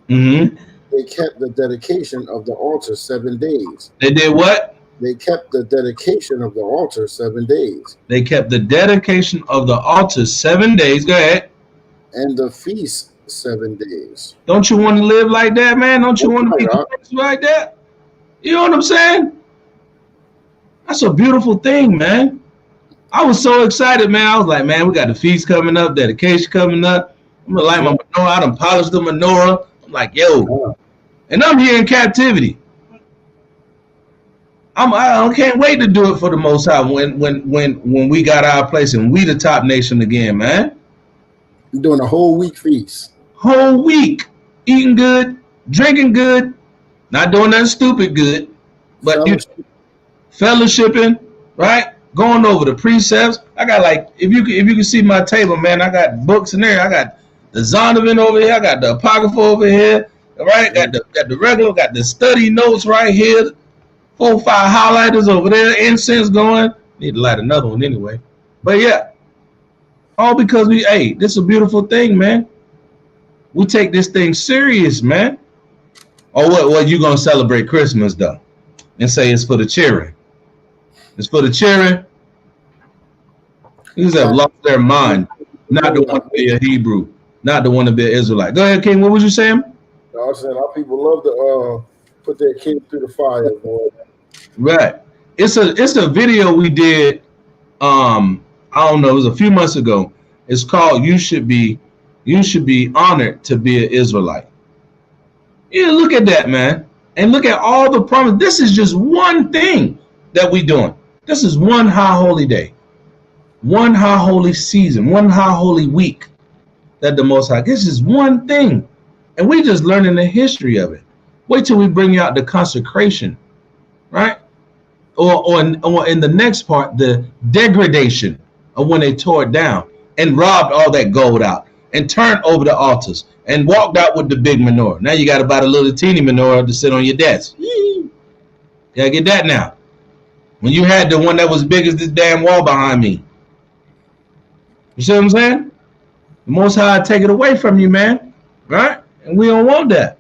They kept the dedication of the altar 7 days. They did what? They kept the dedication of the altar 7 days. They kept the dedication of the altar 7 days. Go ahead. And the feast 7 days. Don't you want to live like that, man? Don't you want to be like that? You know what I'm saying? That's a beautiful thing, man. I was so excited, man. I was like, man, we got the feast coming up, dedication coming up. I'm gonna light my menorah. I done polished the menorah. I'm like, yo, and I'm here in captivity. I can't wait to do it for the Most High when we got our place and we the top nation again, man. I'm doing a whole week feast. Whole week, eating good, drinking good, not doing nothing stupid good, but fellowshipping, right? Going over the precepts. I got like, if you can see my table, man, I got books in there. I got the Zondervan over here. I got the Apocrypha over here. All right, got the regular, got the study notes right here. 4 or 5 highlighters over there. Incense going. Need to light another one anyway. But yeah, all because this is a beautiful thing, man. We take this thing serious, man. Or what you gonna celebrate Christmas though, and say it's for the children? It's for the children. These have lost their mind. Not the one to be a Hebrew, not the one to be an Israelite. Go ahead, King. What was you saying? No, I was saying our people love to put their kids through the fire, boy. Right. It's a video we did. I don't know. It was a few months ago. It's called "You Should Be Honored to Be an Israelite." Yeah, look at that, man, and look at all the promise. This is just one thing that we doing. This is one high holy day, one high holy season, one high holy week that the Most High. This is one thing, and we just learning the history of it. Wait till we bring out the consecration, right? Or in the next part, the degradation of when they tore it down and robbed all that gold out and turned over the altars and walked out with the big menorah. Now you got to buy the little teeny menorah to sit on your desk. You gotta get that now. When you had the one that was big as this damn wall behind me. You see what I'm saying? The Most High take it away from you, man. Right? And we don't want that.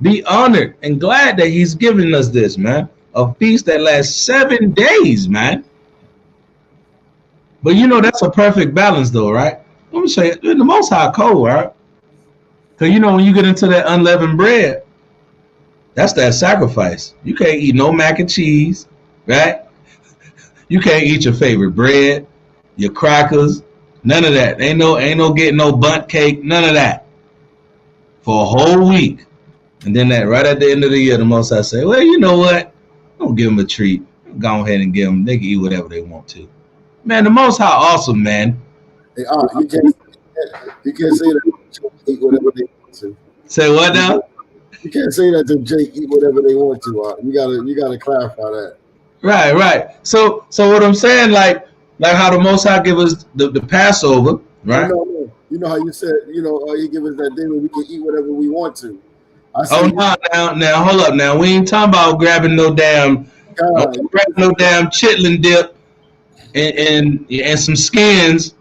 Be honored and glad that he's giving us this, man. A feast that lasts 7 days, man. But you know that's a perfect balance though, right? Let me say it. The Most High cold, right? Because you know when you get into that unleavened bread, that's that sacrifice. You can't eat no mac and cheese, right? You can't eat your favorite bread, your crackers, none of that. Ain't no getting no bundt cake, none of that. For a whole week. And then that right at the end of the year, the Most High say, well, you know what? Don't give them a treat. Go ahead and give them. They can eat whatever they want to. Man, the Most High awesome, man. Hey, you can't say that eat whatever they want to. Say what now? You can't say that to Jake eat whatever they want to. You gotta clarify that. Right. So what I'm saying, like how the Most High give us the Passover, right? No. You know how you said, he give us that day where we can eat whatever we want to. Now hold up. Now we ain't talking about grabbing no damn chitlin dip and some skins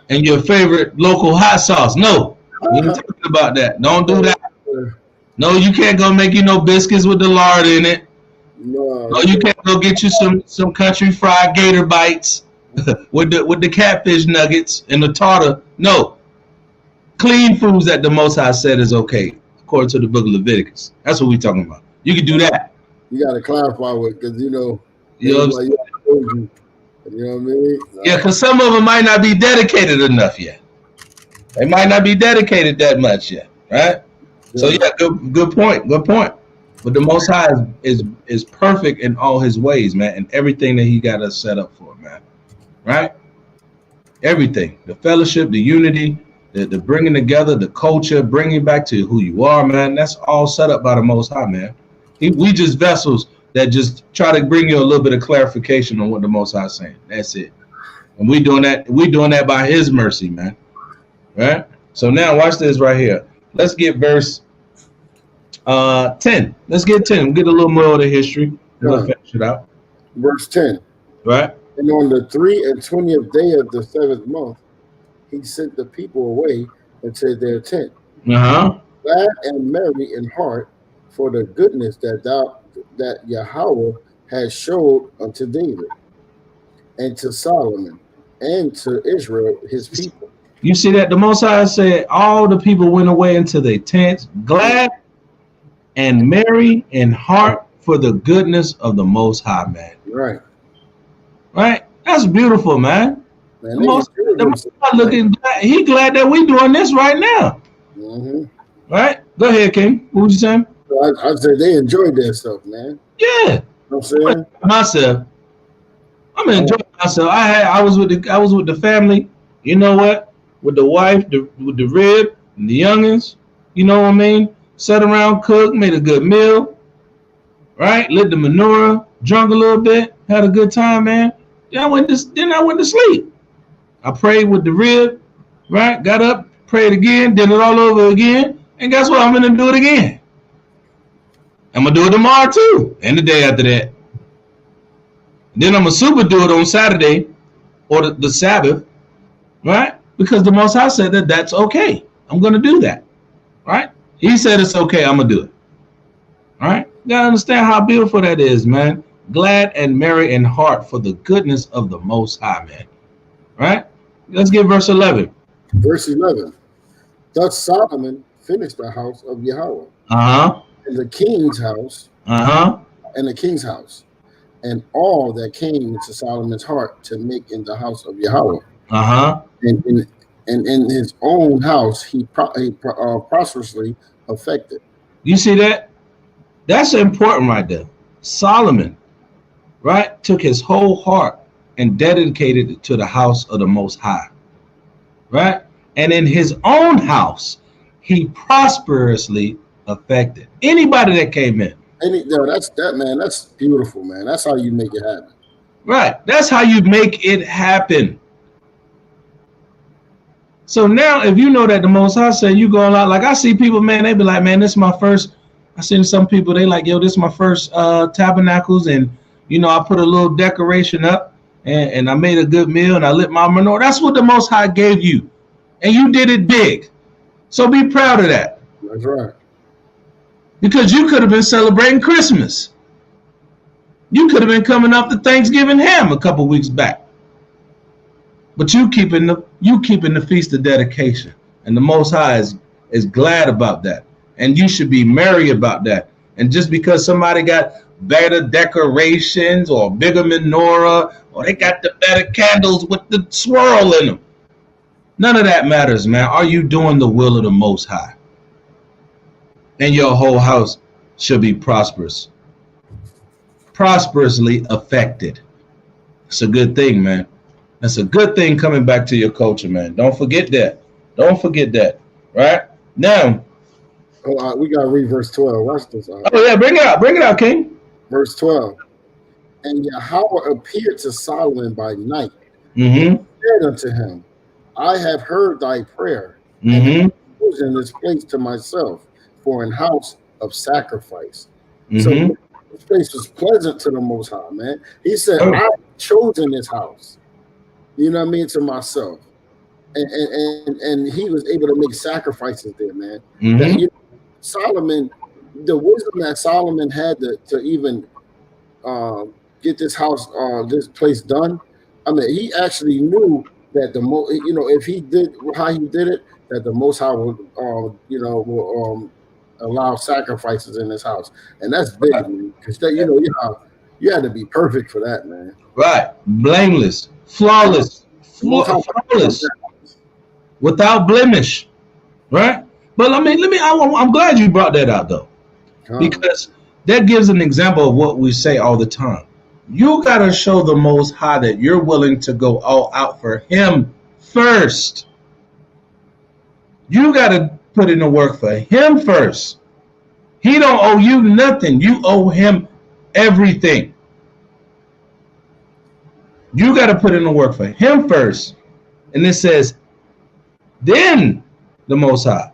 and your favorite local hot sauce. No, we ain't talking about that. Don't do that. No, you can't go make you no biscuits with the lard in it. No, you can't go get you some country fried gator bites with the catfish nuggets and the tartar. No, clean foods that the Most High said is okay according to the book of Leviticus. That's what we talking about. You can do that. You got to clarify with because you know what I mean? Yeah, because some of them might not be dedicated enough yet. They might not be dedicated that much yet, right? Yeah. So yeah, good point. But the Most High is perfect in all his ways, man, and everything that he got us set up for, man. Right? Everything. The fellowship, the unity, the bringing together, the culture, bringing back to who you are, man. That's all set up by the Most High, man. We just vessels that just try to bring you a little bit of clarification on what the Most High is saying. That's it. And we doing that by his mercy, man. Right? So now watch this right here. Let's get verse 10. Let's get 10. We'll get a little more of the history. We'll finish it out. Verse 10. Right. And on the 23rd day of the 7th month, he sent the people away into their tent. Glad and merry in heart for the goodness that Yahweh has showed unto David and to Solomon and to Israel, his people. You see that the Most High said all the people went away into their tents, glad and merry in heart for the goodness of the Most High, man. Right? That's beautiful, man. The Most High looking glad. He glad that we doing this right now. Right? Go ahead, King. What was you saying? I said they enjoyed their stuff, man. Yeah. You know what I'm saying? Myself. I'm enjoying myself. I was with the family. You know what? With the wife, with the rib, and the youngins. You know what I mean? Sat around, cooked, made a good meal. Right? Lit the menorah, drunk a little bit, had a good time, man. Then I went to sleep. I prayed with the rib, right? Got up, prayed again, did it all over again, and guess what? I'm gonna do it again. I'm gonna do it tomorrow too, and the day after that. Then I'm gonna super do it on Saturday or the Sabbath, right? Because the Most High said that that's okay. I'm gonna do that, right? He said it's okay. I'm gonna do it. All right. You gotta understand how beautiful that is, man. Glad and merry in heart for the goodness of the Most High, man. Right? Let's get verse 11. Verse 11. Thus Solomon finished the house of Yahweh. And the king's house. And the king's house. And all that came into Solomon's heart to make in the house of Yahweh. And in his own house, he prosperously affected. You see that? That's important right there. Solomon, right, took his whole heart and dedicated it to the house of the Most High, right? And in his own house, he prosperously affected anybody that came in. That's beautiful, man. That's how you make it happen. Right. That's how you make it happen. So now, if you know that the Most High said you going out, like I see people, man, they be like, man, this is my first. I seen some people, they like, yo, this is my first tabernacles, and you know, I put a little decoration up, and I made a good meal, and I lit my menorah. That's what the Most High gave you, and you did it big. So be proud of that. That's right. Because you could have been celebrating Christmas. You could have been coming up to Thanksgiving ham a couple weeks back. But you keeping the feast of dedication, and the Most High is glad about that. And you should be merry about that. And just because somebody got better decorations or bigger menorah, or they got the better candles with the swirl in them, none of that matters, man. Are you doing the will of the Most High? And your whole house should be prosperous. Prosperously affected. It's a good thing, man. That's a good thing coming back to your culture, man. Don't forget that. Don't forget that. Right? Now, we got to read verse 12. Watch this. Oh, yeah, bring it out, King. Verse 12. And Yahweh appeared to Solomon by night, and said unto him, I have heard thy prayer, and chosen this place to myself for an house of sacrifice. So this place was pleasant to the Most High, man. He said, I've chosen this house, you know what I mean, to myself. And he was able to make sacrifices there, man. That, Solomon, the wisdom that Solomon had to even get this house, this place done. I mean, he actually knew that if he did how he did it, that the Most High would, will allow sacrifices in this house, and that's big, man. Because you had to be perfect for that, man. Right, blameless, flawless, without blemish, right? But I'm glad you brought that out, though, because that gives an example of what we say all the time. You got to show the Most High that you're willing to go all out for him first. You got to put in the work for him first. He don't owe you nothing. You owe him everything. You got to put in the work for him first. And it says, then the Most High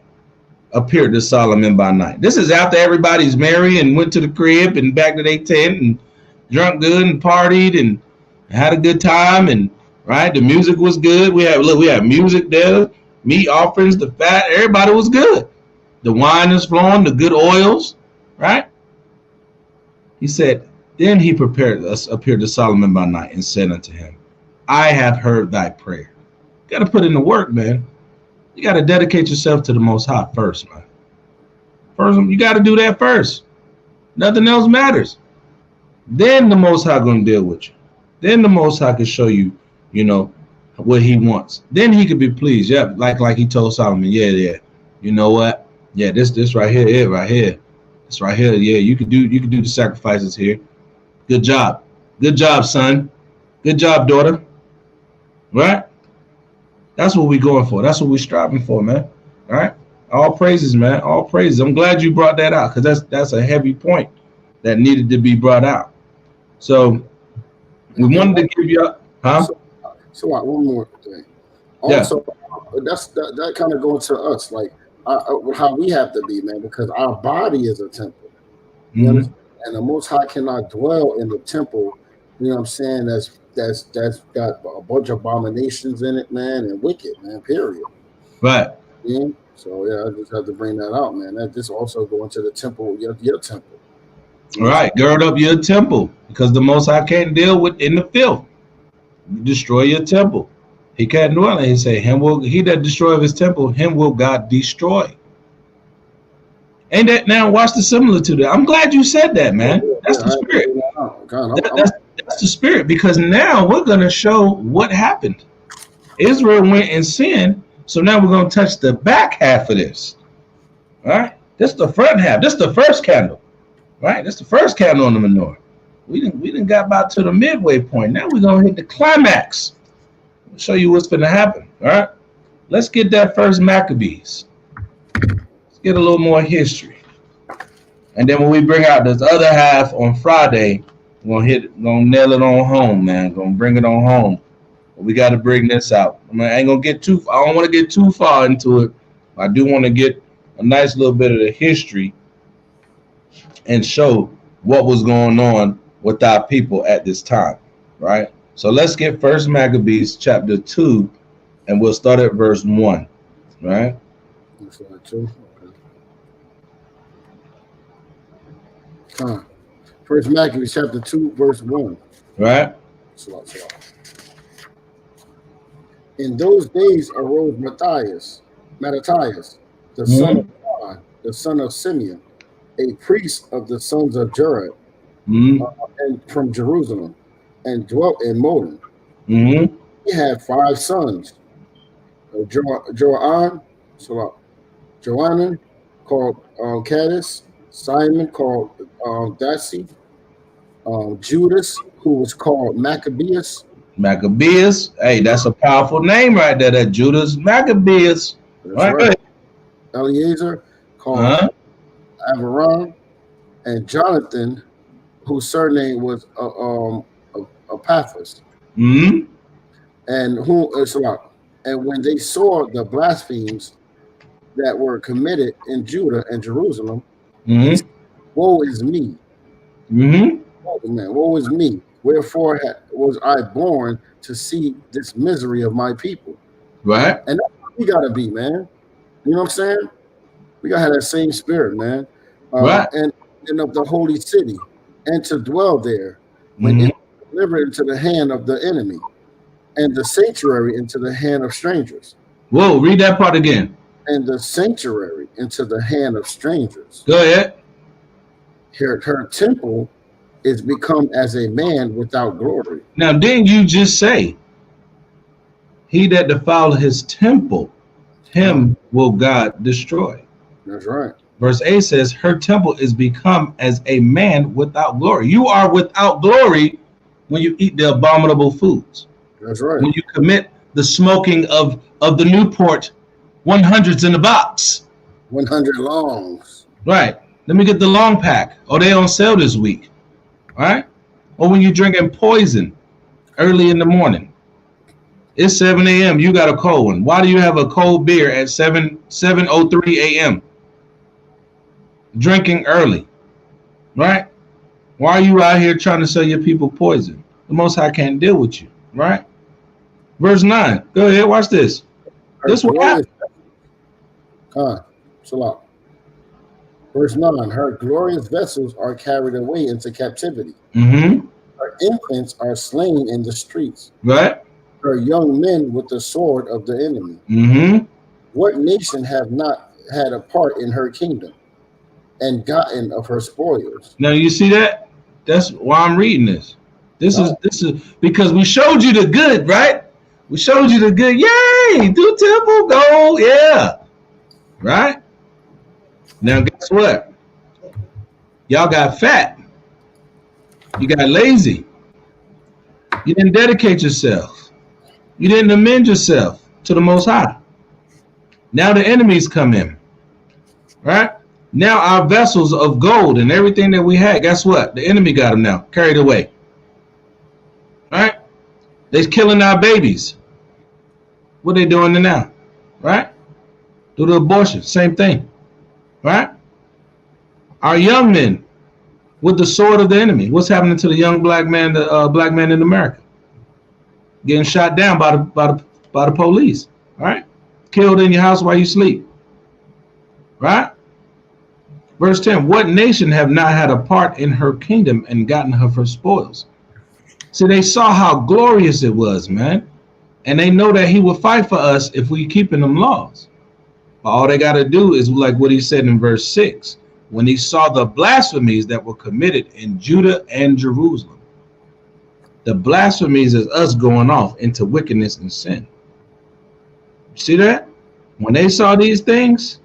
appeared to Solomon by night. This is after everybody's married and went to the crib and back to their tent and drunk good and partied and had a good time, and right, the music was good. We had music there, meat offerings, the fat, everybody was good. The wine is flowing, the good oils, right? He said, then he appeared to Solomon by night and said unto him, I have heard thy prayer. You got to put in the work, man. You got to dedicate yourself to the Most High first, man. First, you got to do that first. Nothing else matters. Then the Most High going to deal with you. Then the Most High can show you, what he wants. Then he could be pleased. Yeah, like he told Solomon, yeah. You know what? Yeah, this right here, it right here. This right here, yeah, you could do the sacrifices here. Good job. Good job, son. Good job, daughter. Right? That's what we're going for. That's what we're striving for, man. All right? All praises, man. All praises. I'm glad you brought that out, because that's a heavy point that needed to be brought out. So we wanted to give you, So one more thing. Also, that kind of goes to us, like how we have to be, man, because our body is a temple. You understand? And the Most High cannot dwell in the temple. You know what I'm saying? That's got a bunch of abominations in it, man, and wicked, man. Period. Right. Yeah. So yeah, I just have to bring that out, man. That this also going to the temple, your temple. Right. Gird up your temple, because the Most High can't deal with in the filth. You destroy your temple. He can't dwell in it. He say, he that destroy his temple, him will God destroy. Ain't that, now watch the similitude. I'm glad you said that, man. That's the spirit. That's the spirit, because now we're going to show what happened. Israel went and sinned, so now we're going to touch the back half of this. All right? This is the front half. This is the first candle. Right? That's the first candle on the menorah. We didn't got about to the midway point. Now we're going to hit the climax. I'll show you what's going to happen. All right? Let's get that first Maccabees. Let's get a little more history. And then when we bring out this other half on Friday, we're gonna nail it on home, man. Gonna bring it on home. But we got to bring this out. I ain't gonna get I don't want to get too far into it. I do want to get a nice little bit of the history and show what was going on with our people at this time, right? So let's get First Maccabees chapter 2, and we'll start at verse 1, right? First Maccabees chapter 2, verse 1. Right. In those days arose Matthias, the son of God, the son of Simeon, a priest of the sons of Jared, and from Jerusalem, and dwelt in Modin. He had 5 sons: Johanan called Cadiz, Simon called Daci, Judas, who was called Maccabeus. Hey, that's a powerful name right there. That Judas Maccabeus. Right. Eleazar called Avaram, and Jonathan, whose surname was Epaphras. And when they saw the blasphemies that were committed in Judah and Jerusalem, woe is me. Woe is me. Wherefore was I born to see this misery of my people? Right. And that's what we gotta be, man. You know what I'm saying? We gotta have that same spirit, man. Right. And of the holy city, and to dwell there, when it was delivered into the hand of the enemy, and the sanctuary into the hand of strangers. Whoa, read that part again. And the sanctuary into the hand of strangers. Go ahead. Her temple is become as a man without glory. Now, didn't you just say, he that defile his temple, him will God destroy? That's right. Verse 8 says, her temple is become as a man without glory. You are without glory when you eat the abominable foods. That's right. When you commit the smoking of the Newport 100s in the box. 100 longs. Right. Let me get the long pack. Oh, they on sale this week. All right. Or when you're drinking poison early in the morning. It's 7 a.m. You got a cold one. Why do you have a cold beer at 7:03 a.m.? Drinking early. Right? Why are you out here trying to sell your people poison? The Most High can't deal with you. Right? Verse 9. Go ahead. Watch this. This what happened. Salah. Verse 9. Her glorious vessels are carried away into captivity. Her infants are slain in the streets. Right. Her young men with the sword of the enemy. What nation have not had a part in her kingdom and gotten of her spoils? Now you see that? That's why I'm reading this. This is because we showed you the good, right? We showed you the good. Yay! Do temple gold. Yeah. Right? Now guess what? Y'all got fat. You got lazy. You didn't dedicate yourself. You didn't amend yourself to the Most High. Now the enemies come in. Right? Now our vessels of gold and everything that we had, guess what? The enemy got them now, carried away. They're killing our babies. What they doing now, right? Do the abortion, same thing, right? Our young men with the sword of the enemy. What's happening to the young black man, black man in America? Getting shot down by the police, right? Killed in your house while you sleep, right? Verse 10, what nation have not had a part in her kingdom and gotten her for spoils? See, they saw how glorious it was, man. And they know that he will fight for us if we keeping them laws. But all they got to do is like what he said in verse 6, when he saw the blasphemies that were committed in Judah and Jerusalem. The blasphemies is us going off into wickedness and sin. See that? When they saw these things,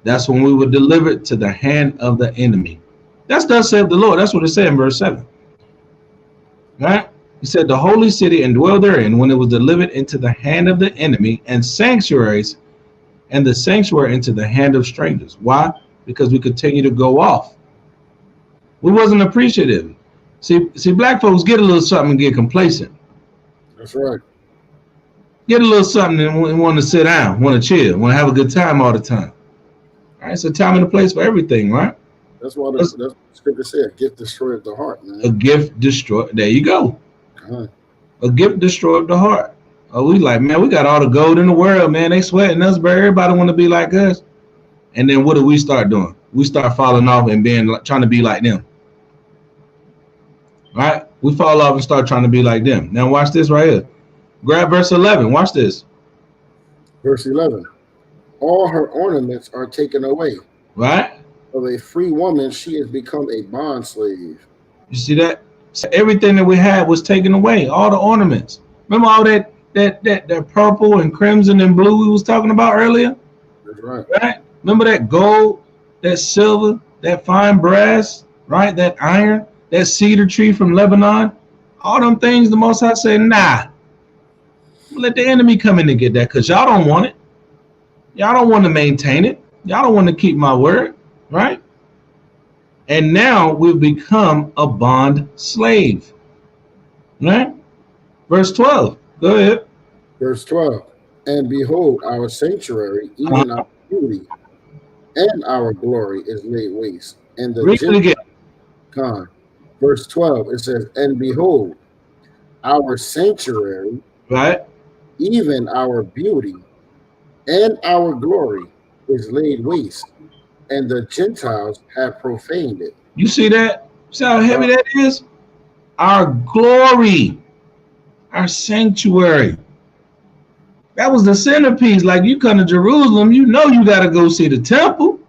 that's when we were delivered to the hand of the enemy. That's thus saith the Lord. That's what it said in verse 7. Right? He said, the holy city and dwell therein when it was delivered into the hand of the enemy, and sanctuaries and the sanctuary into the hand of strangers. Why? Because we continue to go off. We wasn't appreciative. See, black folks get a little something and get complacent. That's right. Get a little something and want to sit down, want to chill, want to have a good time all the time. All right, it's a time and a place for everything, right? That's what the scripture said. A gift destroyed the heart, man. A gift destroyed. There you go. Uh-huh. A gift destroyed the heart. Oh, we like, man, we got all the gold in the world, man. They sweating us, but everybody want to be like us. And then what do we start doing? We start falling off and trying to be like them. Right? We fall off and start trying to be like them. Now watch this right here. Grab verse 11. Watch this. Verse 11. All her ornaments are taken away. Right? Of a free woman, she has become a bond slave. You see that? So everything that we had was taken away. All the ornaments. Remember all that purple and crimson and blue we was talking about earlier? That's right. Right? Remember that gold, that silver, that fine brass, right? That iron, that cedar tree from Lebanon. All them things, the Most High said, nah. Let the enemy come in and get that, because y'all don't want it. Y'all don't want to maintain it. Y'all don't want to keep my word, right? And now we've become a bond slave. Right? Verse 12. Go ahead. Verse 12. And behold, our sanctuary, even our beauty and our glory is laid waste. And the Read it again. God. Verse 12, it says, and behold, our sanctuary, right, even our beauty and our glory is laid waste, and the Gentiles have profaned it. You see that? See how heavy that is? Our glory, our sanctuary. That was the centerpiece. Like, you come to Jerusalem, you know you got to go see the temple.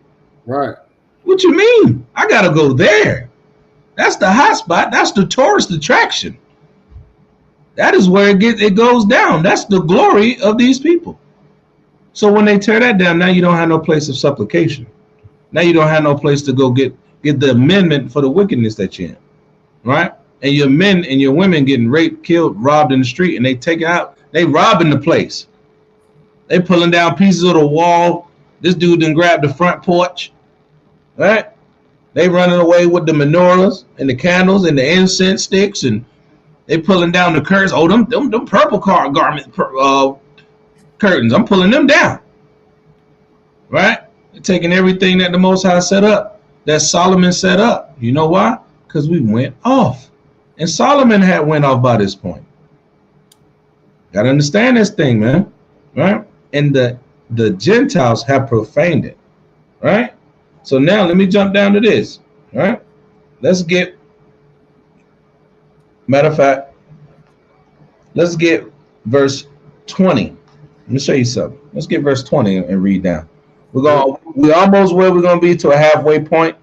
Right. What you mean? I got to go there. That's the hot spot. That's the tourist attraction. That is where it goes down. That's the glory of these people. So when they tear that down, now you don't have no place of supplication. Now you don't have no place to go get the amendment for the wickedness that you're in, right? And your men and your women getting raped, killed, robbed in the street, and they take it out. They robbing the place. They pulling down pieces of the wall. This dude done grabbed the front porch, right? They running away with the menorahs and the candles and the incense sticks, and they pulling down the curtains. Oh, them purple curtains. I'm pulling them down, right? They're taking everything that the Most High set up, that Solomon set up. You know why? Because we went off, and Solomon had went off by this point. Got to understand this thing, man, right? And the Gentiles have profaned it, right? So now let me jump down to this, right? Let's get, matter of fact, let's get verse 20. Let me show you something. Let's get verse 20 and read down. We're almost where we're gonna be to a halfway point,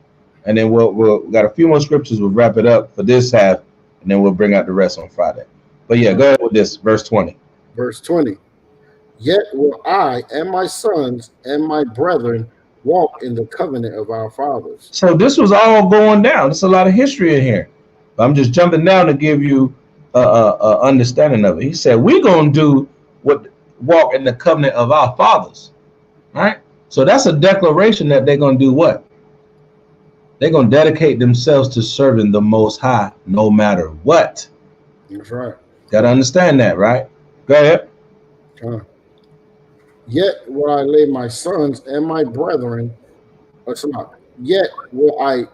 and then we'll got a few more scriptures. We'll wrap it up for this half, and then we'll bring out the rest on Friday. But yeah, go ahead with this, verse 20. Verse 20. Yet will I and my sons and my brethren walk in the covenant of our fathers. So this was all going down. There's a lot of history in here. But I'm just jumping down to give you a understanding of it. He said, we're going to do walk in the covenant of our fathers. All right. So that's a declaration that they're going to do what? They're going to dedicate themselves to serving the Most High no matter what. That's right. Gotta understand that, right? Go ahead. Yet will I lay my sons and my brethren, yet will I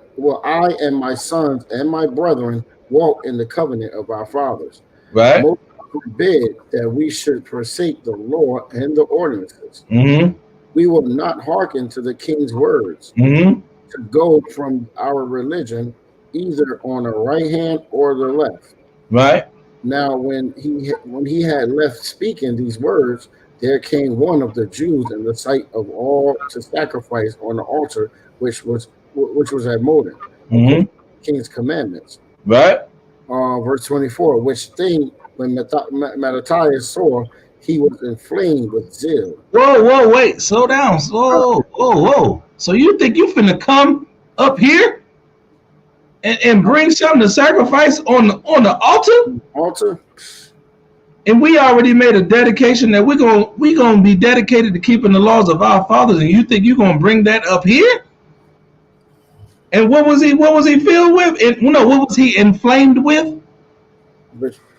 and my sons and my brethren walk in the covenant of our fathers. Right. Most forbid that we should forsake the law and the ordinances. Mm-hmm. We will not hearken to the king's words Mm-hmm. to go from our religion either on the right hand or the left. Right. Now, when he had left speaking these words, there came one of the Jews in the sight of all to sacrifice on the altar, which was at Modin, according to the king's commandments. Right. Verse 24, which thing when Matthias saw, he was inflamed with zeal. Whoa, wait, slow down. Whoa. So you think you finna come up here and bring something to sacrifice on the altar? Altar? And we already made a dedication that we're gonna be dedicated to keeping the laws of our fathers, and you think you're gonna bring that up here? And what was he filled with? And what was he inflamed with?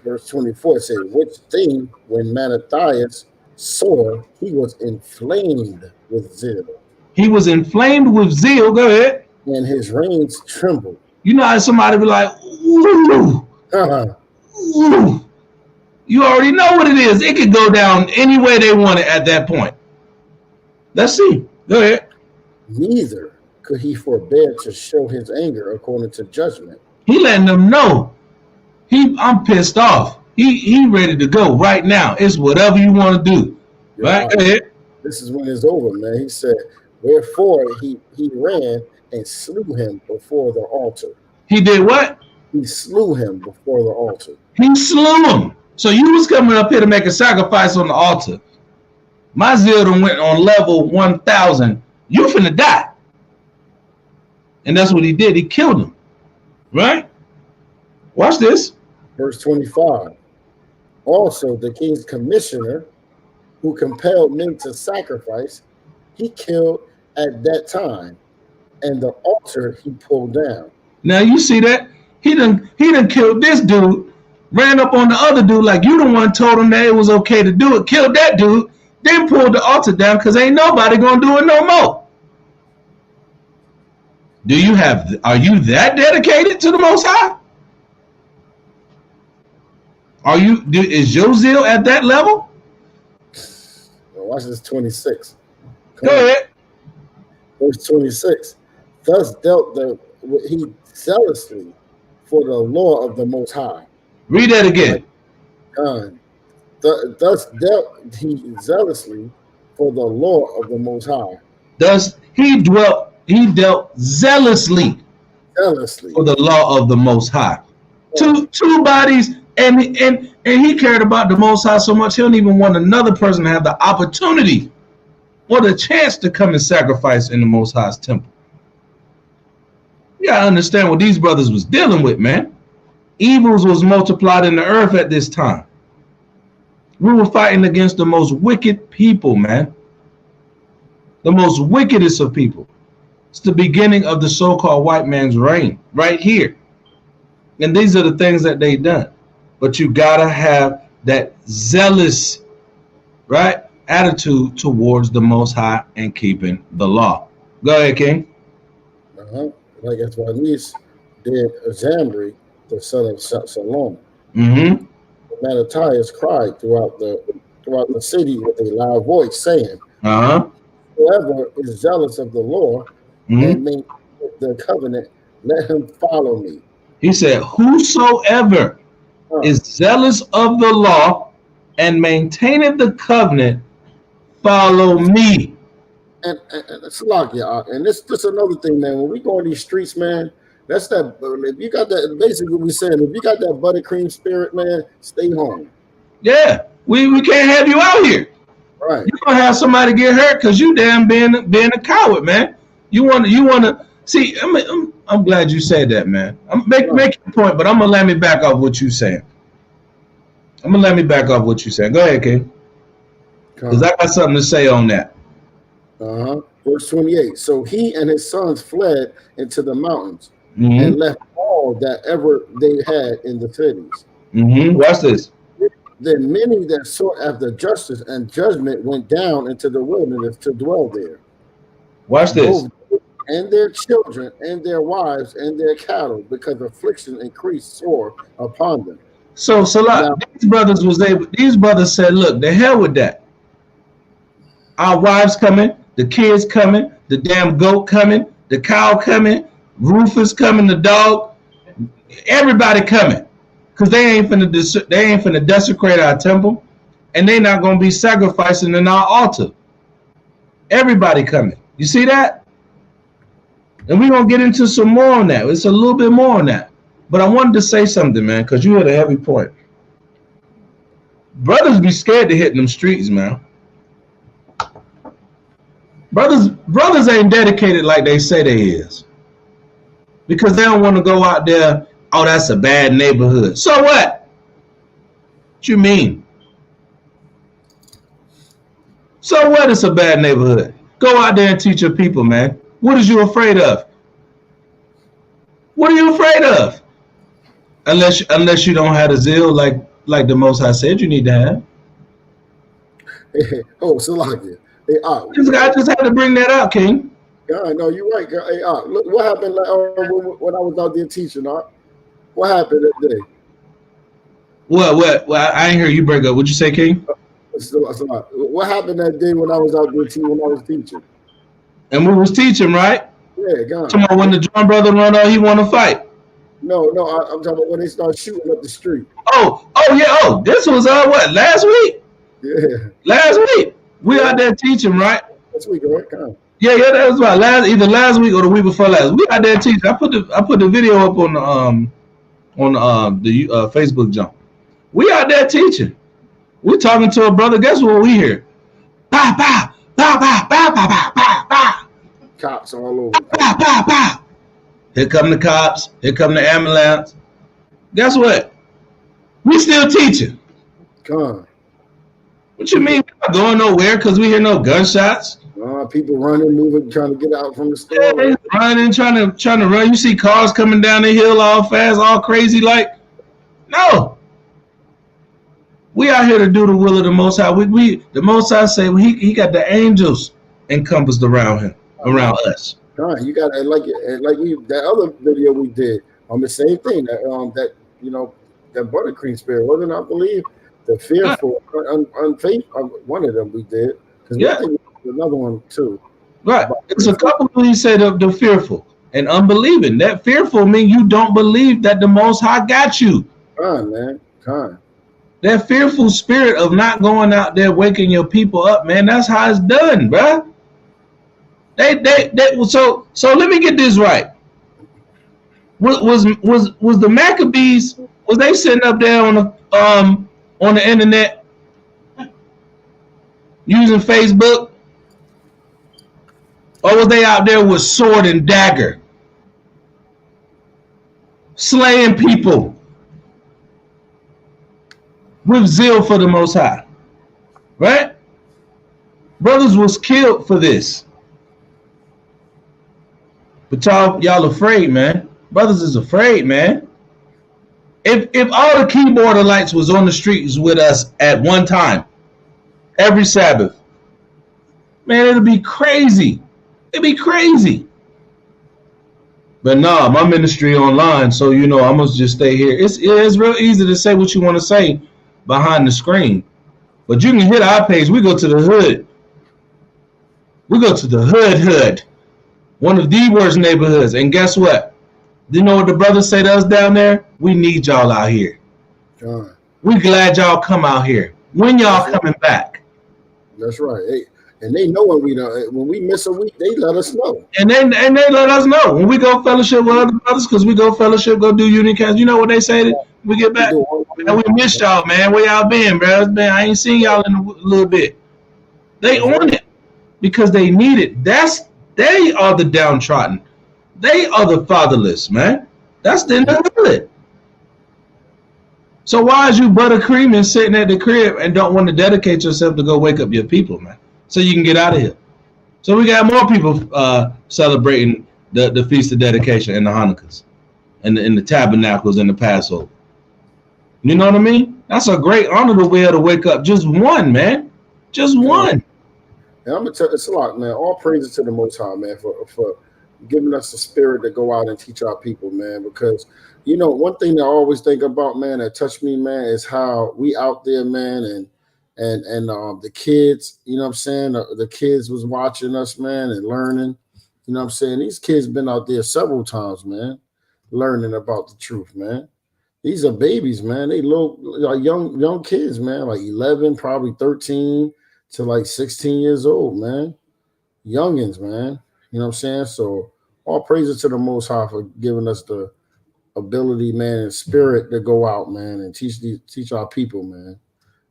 Verse 24 says, which thing when Matthias saw, he was inflamed with zeal. He was inflamed with zeal. Go ahead. And his reins trembled. You know how somebody be like, ooh, ooh. You already know what it is. It could go down any way they want it at that point. Let's see. Go ahead. Neither could he forbear to show his anger according to judgment. He letting them know. I'm pissed off. He ready to go right now. It's whatever you want to do. Right? Go ahead. This is when it's over, man. He said, wherefore he ran and slew him before the altar. He did what? He slew him before the altar. He slew him. So you was coming up here to make a sacrifice on the altar. My zeal done went on level 1,000. You finna die. And that's what he did. He killed him. Right? Watch this. Verse 25. Also, the king's commissioner, who compelled men to sacrifice, he killed at that time, and the altar he pulled down. Now you see that? He done killed this dude, ran up on the other dude like you the one told him that it was okay to do it, killed that dude, then pulled the altar down because ain't nobody gonna do it no more. Are you that dedicated to the Most High? Is your zeal at that level? Watch this 26. Go ahead. Verse 26. Thus dealt he zealously for the law of the Most High. Read that again. Thus dealt he zealously for the law of the Most High. Thus he dealt zealously for the law of the Most High. Two bodies, and he cared about the Most High so much he don't even want another person to have the opportunity or the chance to come and sacrifice in the Most High's temple. You gotta understand what these brothers was dealing with, man. Evils was multiplied in the earth at this time. We were fighting against the most wicked people, man. The most wickedest of people. It's the beginning of the so-called white man's reign, right here. And these are the things that they done. But you gotta have that zealous, right, attitude towards the Most High and keeping the law. Go ahead, King. Like as Vanis did Zambri, the son of Salom. Mm-hmm. Matthias cried throughout the city with a loud voice, saying, whoever is zealous of the law and make the covenant, let him follow me. He said, whosoever is zealous of the law and maintaineth the covenant, follow me. And it's like, and this another thing, man. When we go on these streets, man, that's that. If you got that, basically, we saying, if you got that buttercream spirit, man, stay home. Yeah, we can't have you out here. Right, you're gonna have somebody get hurt because you damn being a coward, man. You want to see. I'm glad you said that, man. I'm making a point, but I'm gonna let me back off what you saying. Go ahead, King, because I got something to say on that. Verse 28. So he and his sons fled into the mountains and left all that ever they had in the cities. Watch this. Then many that sought after justice and judgment went down into the wilderness to dwell there. Watch this. Both and their children and their wives and their cattle, because affliction increased sore upon them. So now, these brothers said, look, the hell with that. Our wives coming, the kids coming, the damn goat coming, the cow coming, Rufus coming, the dog, everybody coming. Because they ain't finna desecrate our temple, and they not gonna be sacrificing in our altar. Everybody coming. You see that? And we're going to get into some more on that. It's a little bit more on that. But I wanted to say something, man, because you had a heavy point. Brothers be scared to hit them streets, man. Brothers ain't dedicated like they say they is. Because they don't want to go out there, oh, that's a bad neighborhood. So what? What you mean? So what? It's a bad neighborhood. Go out there and teach your people, man. What is you afraid of? What are you afraid of? Unless you don't have the zeal like the Most High said you need to have. Oh, Salakia. Hey, I just had to bring that out, King. Yeah, no, you're right. Hey, look what happened when I was out there teaching. What happened that day? What? Well, I ain't hear you break up. What'd you say, King? What happened that day when I was out there teaching? And we was teaching, right? Yeah, God. Talking about when the John brother run out, he want to fight. No, I'm talking about when they start shooting up the street. Oh, yeah. This was what, last week? Yeah. Last week. We out there teaching, right? Last week, right? God. Yeah, that was about either last week or the week before last. We out there teaching. I put the video up on the Facebook jump. We out there teaching. We talking to a brother. Guess what we hear? Bah, bah, bah, bah, bah, bah, bah, bah, bah. Cops all over. Bah, bah, bah. Here come the cops. Here come the ambulance. Guess what? We still teaching. God. What you mean? We're not going nowhere because we hear no gunshots. People running, moving, trying to get out from the store. Yeah, they running, trying to run. You see cars coming down the hill all fast, all crazy. Like, no. We out here to do the will of the Most High. The Most High say he got the angels encompassed around him, around us. God, you got that other video we did on the same thing. That buttercream spirit, wasn't it? I believe the fearful, unfaithful. One of them we did. Yeah. Another one too. Right. It's a couple of these said of the fearful and unbelieving. That fearful means you don't believe that the Most High got you. Come man. That fearful spirit of not going out there waking your people up, man. That's how it's done, bro. So let me get this right. Was the Maccabees, was they sitting up there on the internet using Facebook? Or was they out there with sword and dagger, slaying people with zeal for the Most High? Right? Brothers was killed for this. But y'all afraid, man. Brothers is afraid, man. If all the keyboardites was on the streets with us at one time, every Sabbath, man, it'll be crazy. It'd be crazy. But nah, my ministry online, so I'm gonna just stay here. It's real easy to say what you want to say behind the screen. But you can hit our page. We go to the hood. We go to the hood. One of the worst neighborhoods. And guess what? You know what the brothers say to us down there? We need y'all out here. We glad y'all come out here. When y'all coming back? That's right. And they know when we miss a week, they let us know. And they let us know when we go fellowship with other brothers, because we go fellowship, go do unicast. You know what they say? We get back. And we miss y'all, man. Where y'all been, bro? I ain't seen y'all in a little bit. They on it because they need it. They are the downtrodden. They are the fatherless, man. That's the hood. So why is you buttercream and sitting at the crib and don't want to dedicate yourself to go wake up your people, man? So you can get out of here. So we got more people celebrating the Feast of Dedication and the Hanukkahs and the Tabernacles and the Passover. You know what I mean? That's a great honor to be able to wake up. Just one, man. Just one. And I'm gonna tell it's a lot, man. All praises to the Most High, man, for giving us the spirit to go out and teach our people, man. Because one thing that I always think about, man, that touched me, man, is how we out there, man, and the kids, you know what I'm saying? The kids was watching us, man, and learning. You know what I'm saying? These kids been out there several times, man, learning about the truth, man. These are babies, man. They like young kids, man, like 11, probably 13 to like 16 years old, man. Youngins, man. You know what I'm saying? So all praises to the Most High for giving us the ability, man, and spirit to go out, man, and teach our people, man.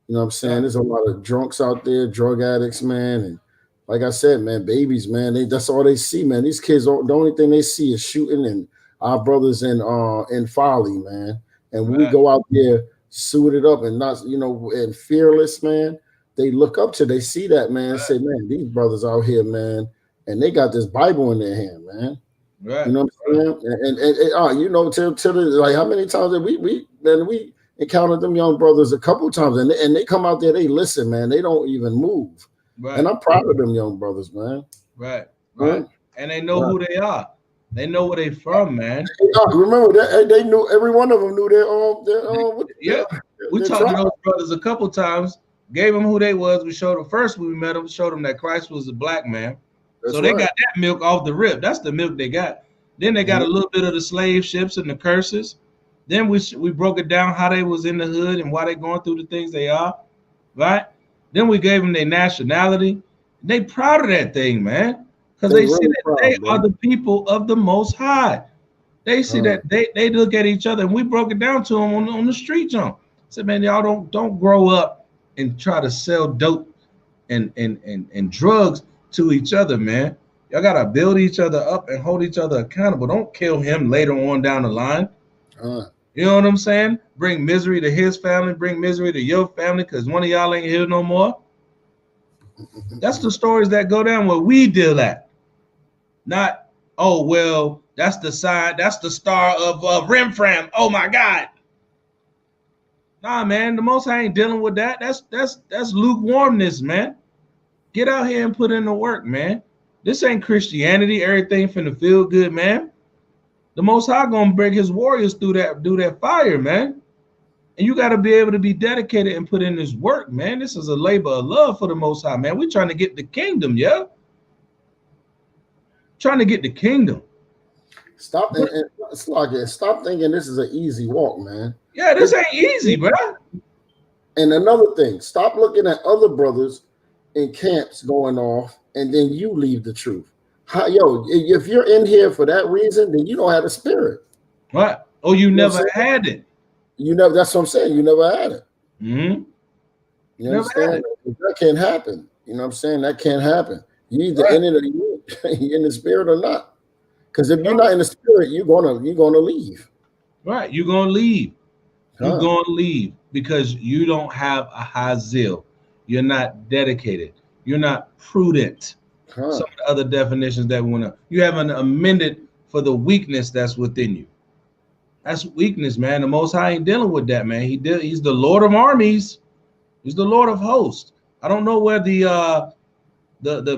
You know what I'm saying? There's a lot of drunks out there, drug addicts, man, and like I said, man, babies, man, that's all they see, man. These kids, the only thing they see is shooting and our brothers in folly, man. And when we go out there suited up and not, and fearless, man, they look up to, they see that, man, and say, man, these brothers out here, man, and they got this Bible in their hand, man. Right. You know what I'm saying? And to the, like, how many times did we encountered them young brothers a couple times, and they come out there, they listen, man, they don't even move. Right. And I'm proud of them young brothers, man. Right. And they know who they are. They know where they from, man. Remember that they knew, every one of them knew their we talked to those brothers a couple times, gave them who they was. We showed them first when we met them, showed them that Christ was a black man. So they got that milk off the rip. That's the milk they got. Then they got a little bit of the slave ships and the curses. Then we broke it down how they was in the hood and why they going through the things they are, right? Then we gave them their nationality. They proud of that thing, man, because they see that they are the people of the Most High. They see that they look at each other, and we broke it down to them on the street jump. I said, man, y'all don't grow up and try to sell dope and drugs to each other, man. Y'all gotta build each other up and hold each other accountable. Don't kill him later on down the line. You know what I'm saying? Bring misery to his family, bring misery to your family, because one of y'all ain't here no more. That's the stories that go down where we deal at. Not, oh, well, that's the sign, that's the star of Remfram. Oh my God. Nah, man, the Most High ain't dealing with that. That's lukewarmness, man. Get out here and put in the work, man. This ain't Christianity. Everything finna feel good, man. The Most High gonna bring his warriors through that fire, man. And you got to be able to be dedicated and put in this work, man. This is a labor of love for the Most High, man. We're trying to get the kingdom, yeah. Trying to get the kingdom. Stop thinking this is an easy walk, man. Yeah, this ain't easy, bro. And another thing, stop looking at other brothers in camps going off, and then you leave the truth. If you're in here for that reason, then you don't have the spirit. Right. Oh, you never had it. You never. That's what I'm saying. You never had it. Mm-hmm. You understand? That can't happen. You know what I'm saying? That can't happen. You either in it or you're in the spirit or not. Because if you're not in the spirit, you're gonna leave. Right. You're gonna leave. You're gonna leave because you don't have a high zeal. You're not dedicated. You're not prudent. Some of the other definitions that we want to. You haven't amended for the weakness that's within you. That's weakness, man. The Most High ain't dealing with that, man. He's the Lord of armies. He's the Lord of hosts. I don't know where the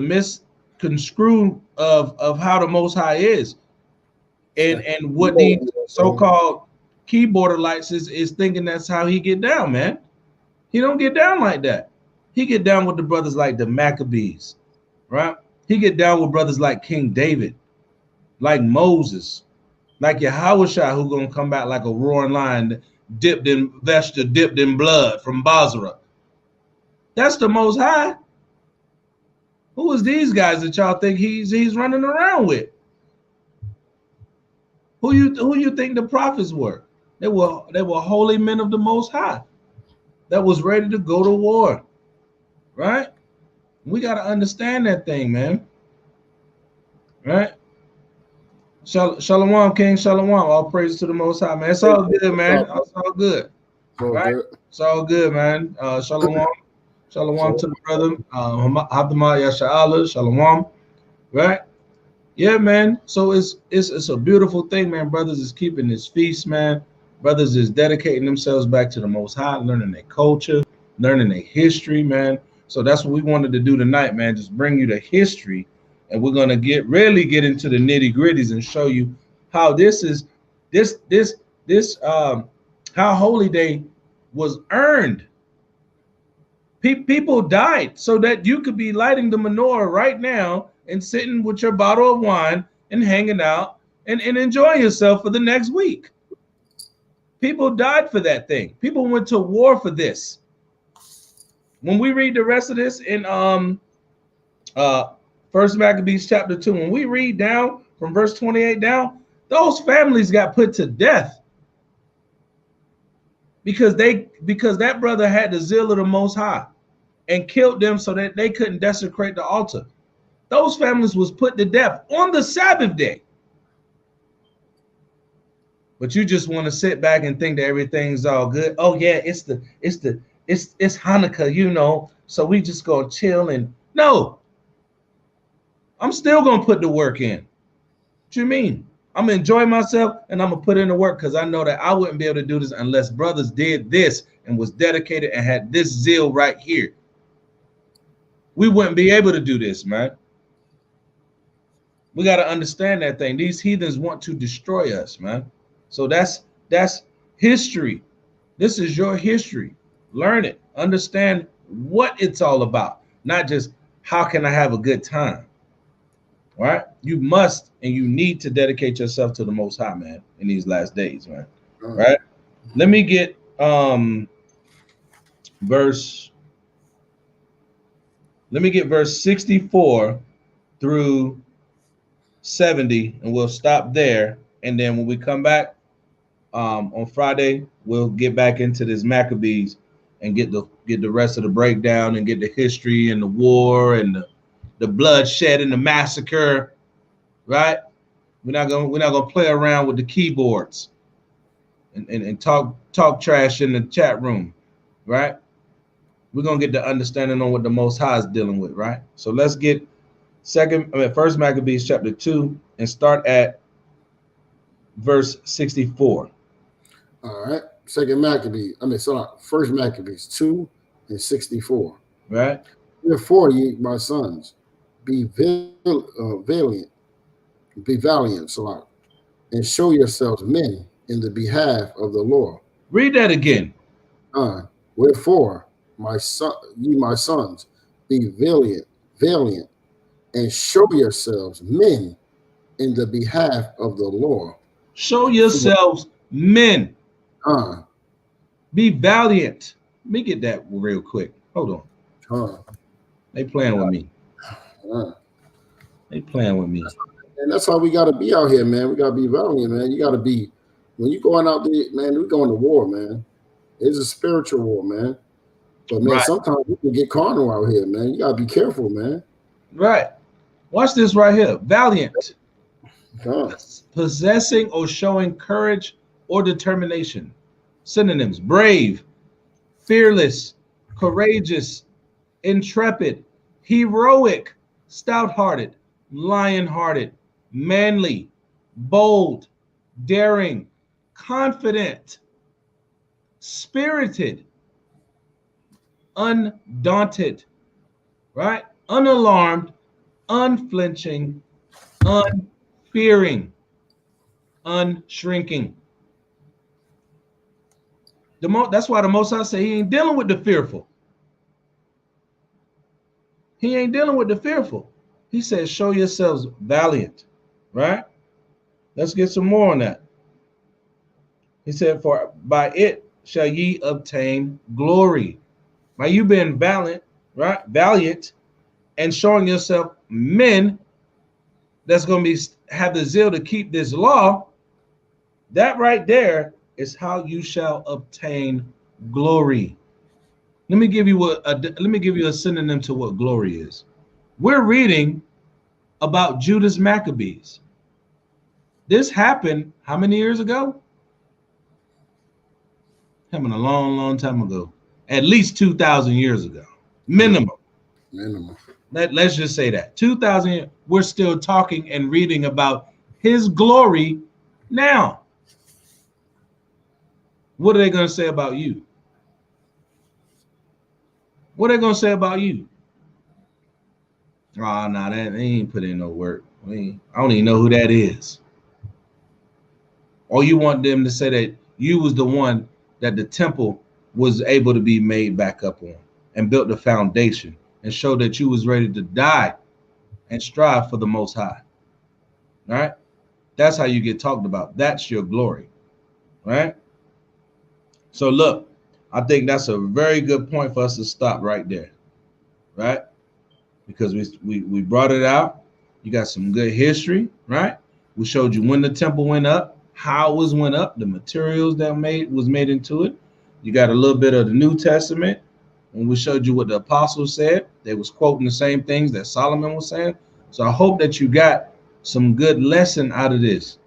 misconstrued of how the Most High is, and what these so-called keyboarderites is thinking that's how he get down, man. He don't get down like that. He get down with the brothers like the Maccabees, right? He get down with brothers like King David, like Moses, like Yahawashi, who gonna come back like a roaring lion, dipped in blood from Basra. That's the Most High. Who is these guys that y'all think he's running around with? Who you think the prophets were? They were holy men of the Most High that was ready to go to war, right? We got to understand that thing, man. Right? Shalom, King. Shalom. All praise to the Most High, man. It's all good, man. It's all good. Right? It's all good, man. Shalom. Shalom to the brother. Abdullah Yasha'Allah. Shalom. Right? Yeah, man. So it's a beautiful thing, man. Brothers is keeping this feast, man. Brothers is dedicating themselves back to the Most High, learning their culture, learning their history, man. So that's what we wanted to do tonight, man. Just bring you the history, and we're gonna really get into the nitty gritties and show you how this how Holy Day was earned. People died so that you could be lighting the menorah right now and sitting with your bottle of wine and hanging out and enjoying yourself for the next week. People died for that thing. People went to war for this. When we read the rest of this in First Maccabees chapter 2, when we read down from verse 28 down, those families got put to death because that brother had the zeal of the Most High and killed them so that they couldn't desecrate the altar. Those families was put to death on the Sabbath day. But you just want to sit back and think that everything's all good. Oh yeah, it's Hanukkah, you know. So we just gonna chill and no. I'm still gonna put the work in. What you mean? I'm gonna enjoy myself and I'm gonna put in the work because I know that I wouldn't be able to do this unless brothers did this and was dedicated and had this zeal right here. We wouldn't be able to do this, man. We got to understand that thing. These heathens want to destroy us, man. So that's history. This is your history. Learn it. Understand what it's all about. Not just how can I have a good time. All right? You must and you need to dedicate yourself to the Most High, man, in these last days, man. All right? Let me get verse 64 through 70, and we'll stop there. And then when we come back on Friday, we'll get back into this Maccabees and get the rest of the breakdown and get the history and the war and the bloodshed and the massacre. Right? We're not gonna play around with the keyboards and talk trash in the chat room. Right? We're gonna get the understanding on what the Most High is dealing with. Right? So let's get First Maccabees chapter 2 and start at verse 64. All right. First Maccabees 2 and 64. Right. Therefore, ye my sons, be valiant, and show yourselves men in the behalf of the Lord. Read that again. Wherefore, my sons, be valiant, and show yourselves men in the behalf of the Lord. Show yourselves men. Be valiant. Let me get that real quick. Hold on. They playing with me. They playing with me. And that's how we got to be out here, man. We got to be valiant, man. You got to be, when you're going out there, man, we're going to war, man. It's a spiritual war, man. But, man, sometimes we can get carnal out here, man. You got to be careful, man. Right. Watch this right here. Valiant. Possessing or showing courage or determination. Synonyms: brave, fearless, courageous, intrepid, heroic, stout-hearted, lion-hearted, manly, bold, daring, confident, spirited, undaunted, right? Unalarmed, unflinching, unfearing, unshrinking. That's why the Most High say he ain't dealing with the fearful. He ain't dealing with the fearful. He says, show yourselves valiant, right? Let's get some more on that. He said, for by it shall ye obtain glory. By you being valiant, right? Valiant and showing yourself men that's going to have the zeal to keep this law. That right there is how you shall obtain glory. Let me give you a synonym to what glory is. We're reading about Judas Maccabees. This happened how many years ago? Happened a long, long time ago. At least 2,000 years ago. Minimum. Let's just say that. 2,000 years. We're still talking and reading about his glory now. what are they going to say about you? What are they going to say about you? Oh, nah, they ain't put in no work. I don't even know who that is. Or you want them to say that you was the one that the temple was able to be made back up on and built the foundation and show that you was ready to die and strive for the Most High. All right? That's how you get talked about. That's your glory. Right? So look, I think that's a very good point for us to stop right there. Right? Because we brought it out. You got some good history, right? We showed you when the temple went up, how it was went up, the materials that was made into it. You got a little bit of the New Testament, and we showed you what the apostles said. They was quoting the same things that Solomon was saying. So I hope that you got some good lesson out of this,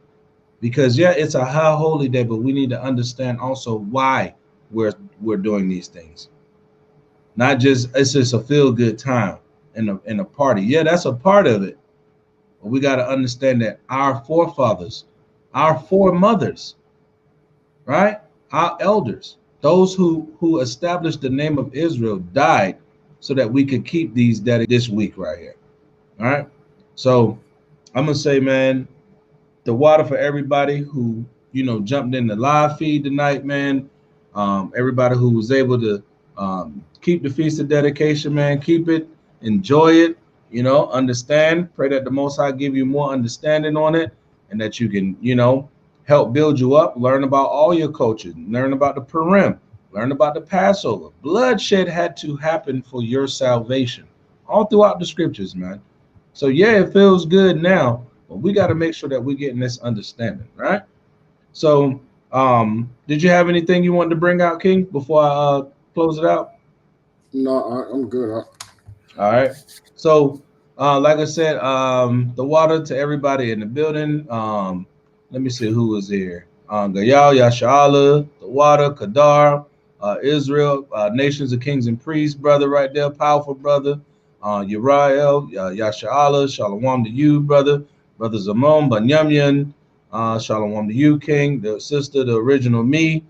because yeah, it's a high holy day, but we need to understand also why we're doing these things. Not just it's just a feel good time in a party. Yeah, that's a part of it. But we got to understand that our forefathers, our foremothers, right? Our elders, those who established the name of Israel, died so that we could keep these this week right here. All right. So I'm gonna say, man, the water for everybody who jumped in the live feed tonight, man. Everybody who was able to keep the feast of dedication, man, keep it, enjoy it, understand, pray that the Most High give you more understanding on it, and that you can, help build you up, learn about all your culture, learn about the Purim, learn about the Passover. Bloodshed had to happen for your salvation, all throughout the scriptures, man. So yeah, it feels good now, but we got to make sure that we're getting this understanding, right? So, did you have anything you wanted to bring out, King, before I close it out? No, I'm good. All right. So, like I said, the water to everybody in the building. Let me see who was here. Gayal, Yashala, the water, Kadar, Israel, nations of kings and priests, brother, right there, powerful brother. Uriel, Yashala, Shalom to you, brother. Brother Zamon, Banyamyan, Shalom to you, King. The sister, the original me.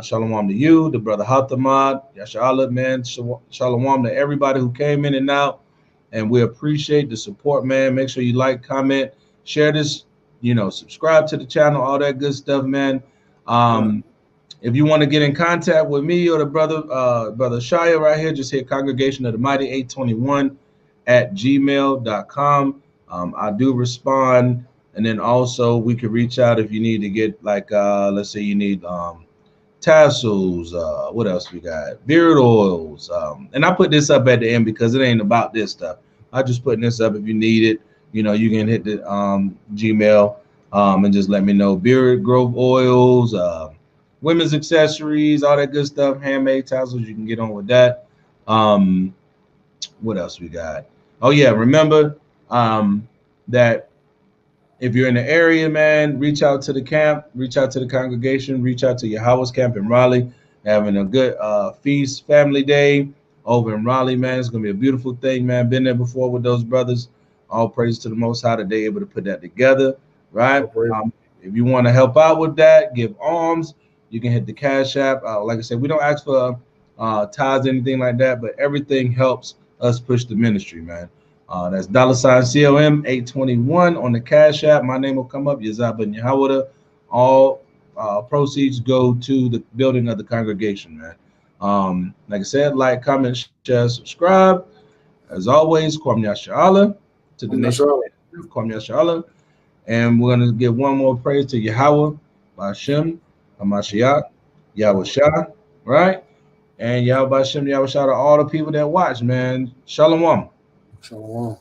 Shalom to you, the brother Hatamad, Yashala, man. Shalom to everybody who came in and out. And we appreciate the support, man. Make sure you like, comment, share this, subscribe to the channel, all that good stuff, man. If you want to get in contact with me or the brother Shia right here, just hit Congregation of the Mighty 821 at gmail.com. I do respond. And then also we can reach out if you need to get let's say you need tassels, what else we got? Beard oils. And I put this up at the end because it ain't about this stuff. I just putting this up if you need it. You can hit the Gmail and just let me know. Beard growth oils, women's accessories, all that good stuff, handmade tassels, you can get on with that. What else we got? Oh yeah, remember that if you're in the area, man, reach out to the camp, reach out to the congregation, reach out to Yahawashi camp in Raleigh. Having a good feast, family day over in Raleigh, man. It's gonna be a beautiful thing, man. Been there before with those brothers. All praise to the Most High that they able to put that together, right? If you want to help out with that, give alms, you can hit the Cash App. Like I said, we don't ask for tithes or anything like that, but everything helps us push the ministry, man. That's $COM 821 on the Cash App. My name will come up, Yazab and Yahawada. All proceeds go to the building of the congregation, man. Like I said, like, comment, share, subscribe. As always, Kwam Yasha'Allah to the nation. Kwam Yasha'Allah. And we're going to give one more praise to Yahweh, Bashem, Hamashiach, Yahawashi, right? And Yahweh Bashem, Yahawashi to all the people that watch, man. Shalom. Shalom.